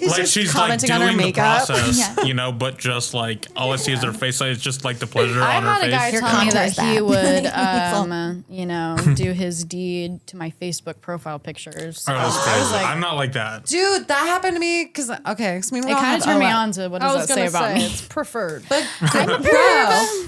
like she's like commenting on her doing the makeup. process, Yeah. you know, but just like all I see is her face. Like, it's just like the pleasure I on her had a face. guy Your tell me that contours he that. would, do his deed to my Facebook profile pictures. Oh, that's I crazy. was like, I'm not like that. Dude, that happened to me because it kind of Oh, turned me on to what I does was that say gonna about say me. it's preferred. Bro.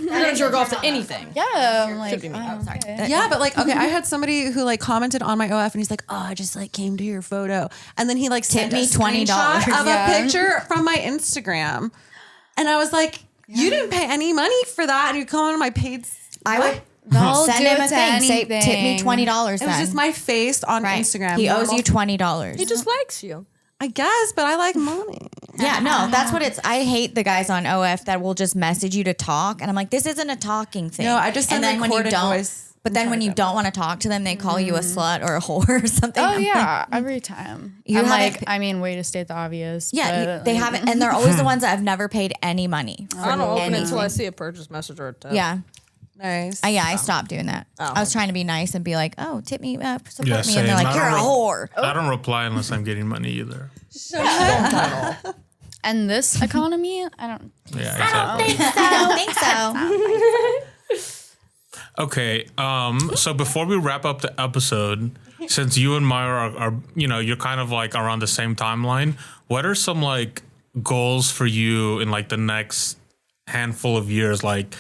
You're gonna jerk off to anything. Yeah, I'm like, be me. oh, sorry. okay. Yeah, but like, okay, I had somebody who like commented on my OF and he's like, oh, I just like came to your photo. And then he like sent me a $20 screenshot of Yeah. a picture from my Instagram. And I was like, you didn't pay any money for that. And you come on my paid. I would They'll send do him it a to thing. Say, anything. tip me $20 It then. was just my face on right. Instagram. He owes Normal- you $20. He just likes you. I guess, but I like money. Yeah, no, that's what it's. I hate the guys on OF that will just message you to talk, and I'm like, this isn't a talking thing. No, I just send recorded voice. But then when you don't want to talk to them, they call you a slut or a whore or something. Oh I'm like, yeah, every time. You I'm haven't- like, I mean, way to state the obvious. yeah, but, they like, haven't, and they're always the ones that have never paid any money. I don't open it until I anything. see a purchase message or a tip. Yeah, Nice. I stopped doing that. Oh. I was trying to be nice and be like, oh, tip me, support Yeah, me, same. and they're like, I you're a don't whore. I don't reply unless I'm getting money either. And this economy, I don't. Yeah, exactly. I don't think so. Okay, so before we wrap up the episode, since you and Myra are you're kind of like around the same timeline, what are some like goals for you in like the next handful of years, like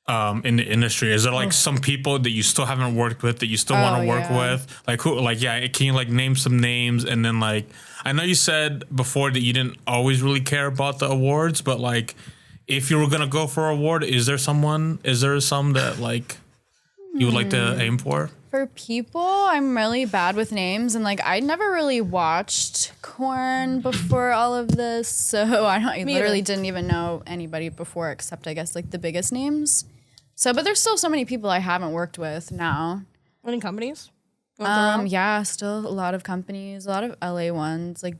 in the industry? Is there like some people that you still haven't worked with that you still want to work yeah. with? Like who? Like can you like name some names? And then like I know you said before that you didn't always really care about the awards, but like if you were gonna go for an award, is there some that like you would like to aim for? For people, I'm really bad with names, and like I never really watched Corn before all of this, so I literally didn't even know anybody before, except I guess like the biggest names. So, but there's still so many people I haven't worked with now. Any companies? Going Yeah, still a lot of companies, a lot of LA ones, like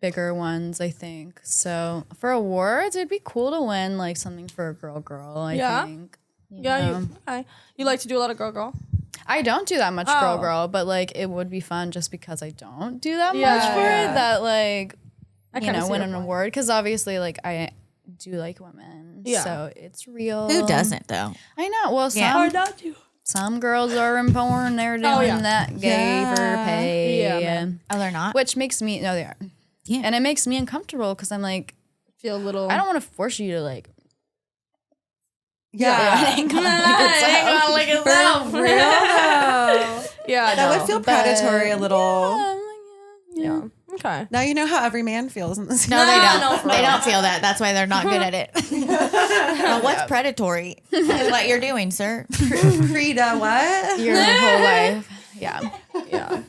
bigger ones, I think. So for awards, it'd be cool to win like something for a girl. I think. You like to do a lot of girl. I don't do that much Oh. girl, but like it would be fun just because I don't do that Yeah, much for yeah. it. That like kinda see win your an point. award because obviously like I do like women, Yeah. so it's real. Who doesn't though? I know. Well, Yeah. not to. some girls are in porn. They're doing yeah. that gay for pay. Yeah, man. Oh, they're not. Which makes me no, they are. Yeah. And it makes me uncomfortable because I'm like, Feel a little. I don't want to force you to like. Yeah. It ain't gonna lick itself. For real though. Yeah, That would feel predatory a little. Yeah. Okay. Now you know how every man feels in this. No, they don't. no, for they real. don't feel that. That's why they're not good at it. Well, what's predatory? Is what you're doing, sir. Frida, what? Your whole life. Yeah. Yeah.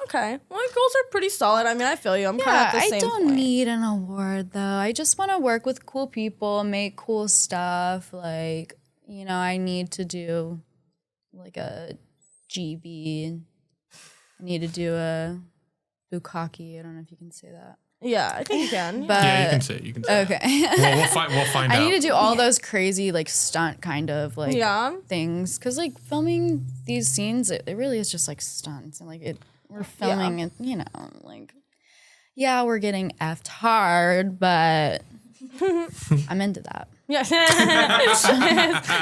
Okay. Well, my goals are pretty solid. I mean, I feel you. I'm kind of Yeah, at the I same don't point. need an award though. I just want to work with cool people, make cool stuff. Like, I need to do like a GB. I need to do a bukkake. I don't know if you can say that. Yeah, I think you can. But Yeah, you can say it. You can say it. okay. Well, we'll find out. I need to do all those crazy like stunt kind of like Yeah. things because like filming these scenes, it really is just like stunts and like it we're filming it, you know, like, yeah, we're getting effed hard, but I'm into that. Yeah.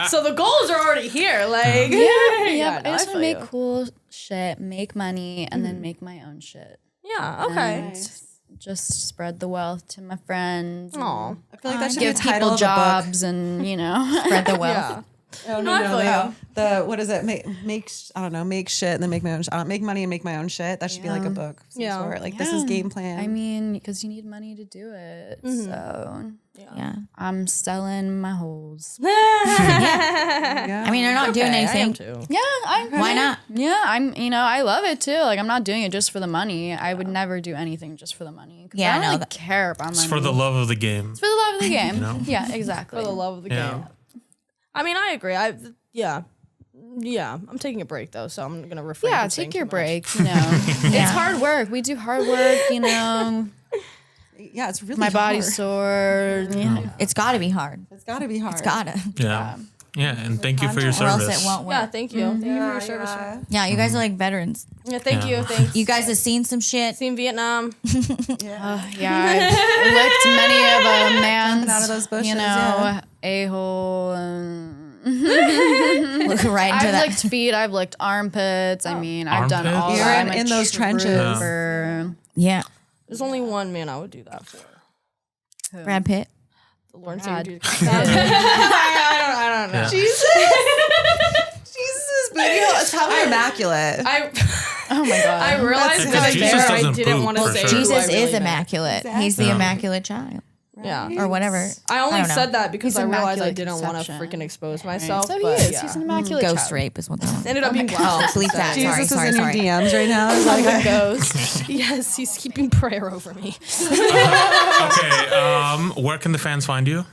So the goals are already here. Like, Yeah, no, I just feel want to make you. cool shit, make money, and then make my own shit. Yeah. Okay. And just spread the wealth to my friends. Aw. I feel like that should be the Give title people of the book. jobs and, you know. Spread the wealth. Yeah. Oh, No, I feel you. the what is it? Make I don't know. Make shit and then make my own. Make money and make my own shit. That should be like a book. Of some Yeah. sort. Like this is game plan. I mean, because you need money to do it. So Yeah. I'm selling my holes. I mean, they're not doing Okay, I am anything. too. Yeah, Why not? Yeah, I love it too. Like, I'm not doing it just for the money. I would never do anything just for the money. 'Cause Yeah, I don't no, really that- care about money. It's for the love of the game. It's for the love of the game. Yeah, exactly. For the love of the Yeah. game. I mean, I agree. Yeah. I'm taking a break though, so I'm gonna refrain. Yeah, from saying take your too much. break. You know, it's hard work. We do hard work. You know, yeah, it's really my hard. body's sore. Yeah. It's got to be hard. It's got to be hard. It's got to. Yeah. Yeah, and thank you for your Or else service. it won't work. Yeah, thank you. Thank you for your service. Yeah, you guys are like veterans. Yeah, thank Yeah. you. Thanks. You guys have seen some shit. Seen Vietnam. Yeah, I've licked many of a man's, out of those bushes, you know, yeah. a-hole. And Look right into I've that. licked feet. I've licked armpits. I mean, I've done all Armpits? that. You're I'm a in those trenches. trooper. Yeah. There's only one man I would do that for. Brad Pitt. The Lawrence God. Taylor. I don't know. Yeah. Jesus, baby, it's probably immaculate. Oh my god. I realized Because right Jesus there I doesn't didn't poop, want to for say sure. who I Jesus really is meant. immaculate. He's the Yeah. immaculate child. Yeah. Or whatever. I only don't know. said that because He's I realized I immaculate didn't want to conception. freaking expose myself. So he but is. yeah. He's an immaculate Ghost child. rape is what they want. Ended up being Oh, wow. bleep that. Jesus Sorry. is in your DMs right now. It's like, Ghost. Yes, he's keeping prayer over me. Okay, where can the fans find you?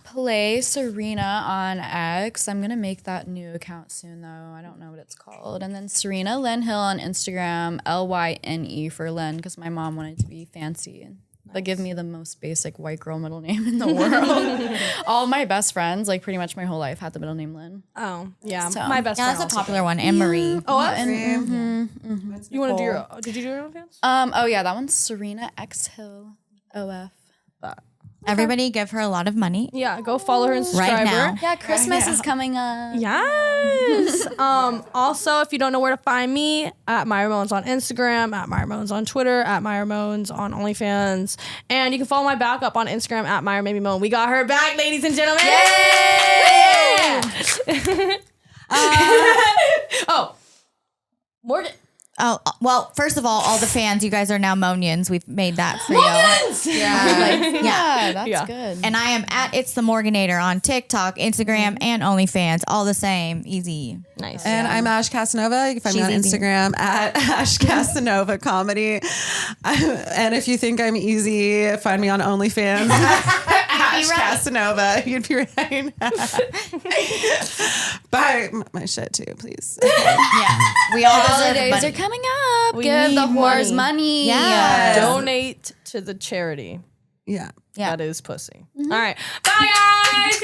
Play Serena on X. I'm gonna make that new account soon though. I don't know what it's called. And then Serena Lynn Hill on Instagram, Lyne for Lynn, because my mom wanted to be fancy. But give me the most basic white girl middle name in the world. All my best friends, like pretty much my whole life, had the middle name Lynn. Oh, yeah. So- My best Yeah, friend. that's a also popular one. Anne Marie. Oh, what? And You want to do your? Did you do your own fans? oh yeah, that one's Serena X Hill OF. Everybody give her a lot of money. Yeah, go follow her and subscribe Right now. her. Yeah, Christmas is coming up. Yes. Also, if you don't know where to find me, at Myra Moans on Instagram, at Myra Moans on Twitter, at Myra Moans on OnlyFans, and you can follow my backup on Instagram at Myra Maybe Moan. We got her back, ladies and gentlemen. Yeah. Oh, Morgan. Oh, well, first of all the fans, you guys are now Monians. We've made that for you. Yeah, that's Yeah. good. And I am at It's the Morganator on TikTok, Instagram, and OnlyFans. All the same. Easy. Nice. and I'm Ash Casanova. You can find me She's on easy. Instagram at Ash Casanova Comedy. And if you think I'm easy, find me on OnlyFans. Ash Casanova. You'd be right. Buy my shit too, please. Yeah. We all deserve Holidays money. are coming up. We Give the need whores money. money. Yeah. Donate to the charity Yeah. Yeah. that is pussy. All right. Bye, guys.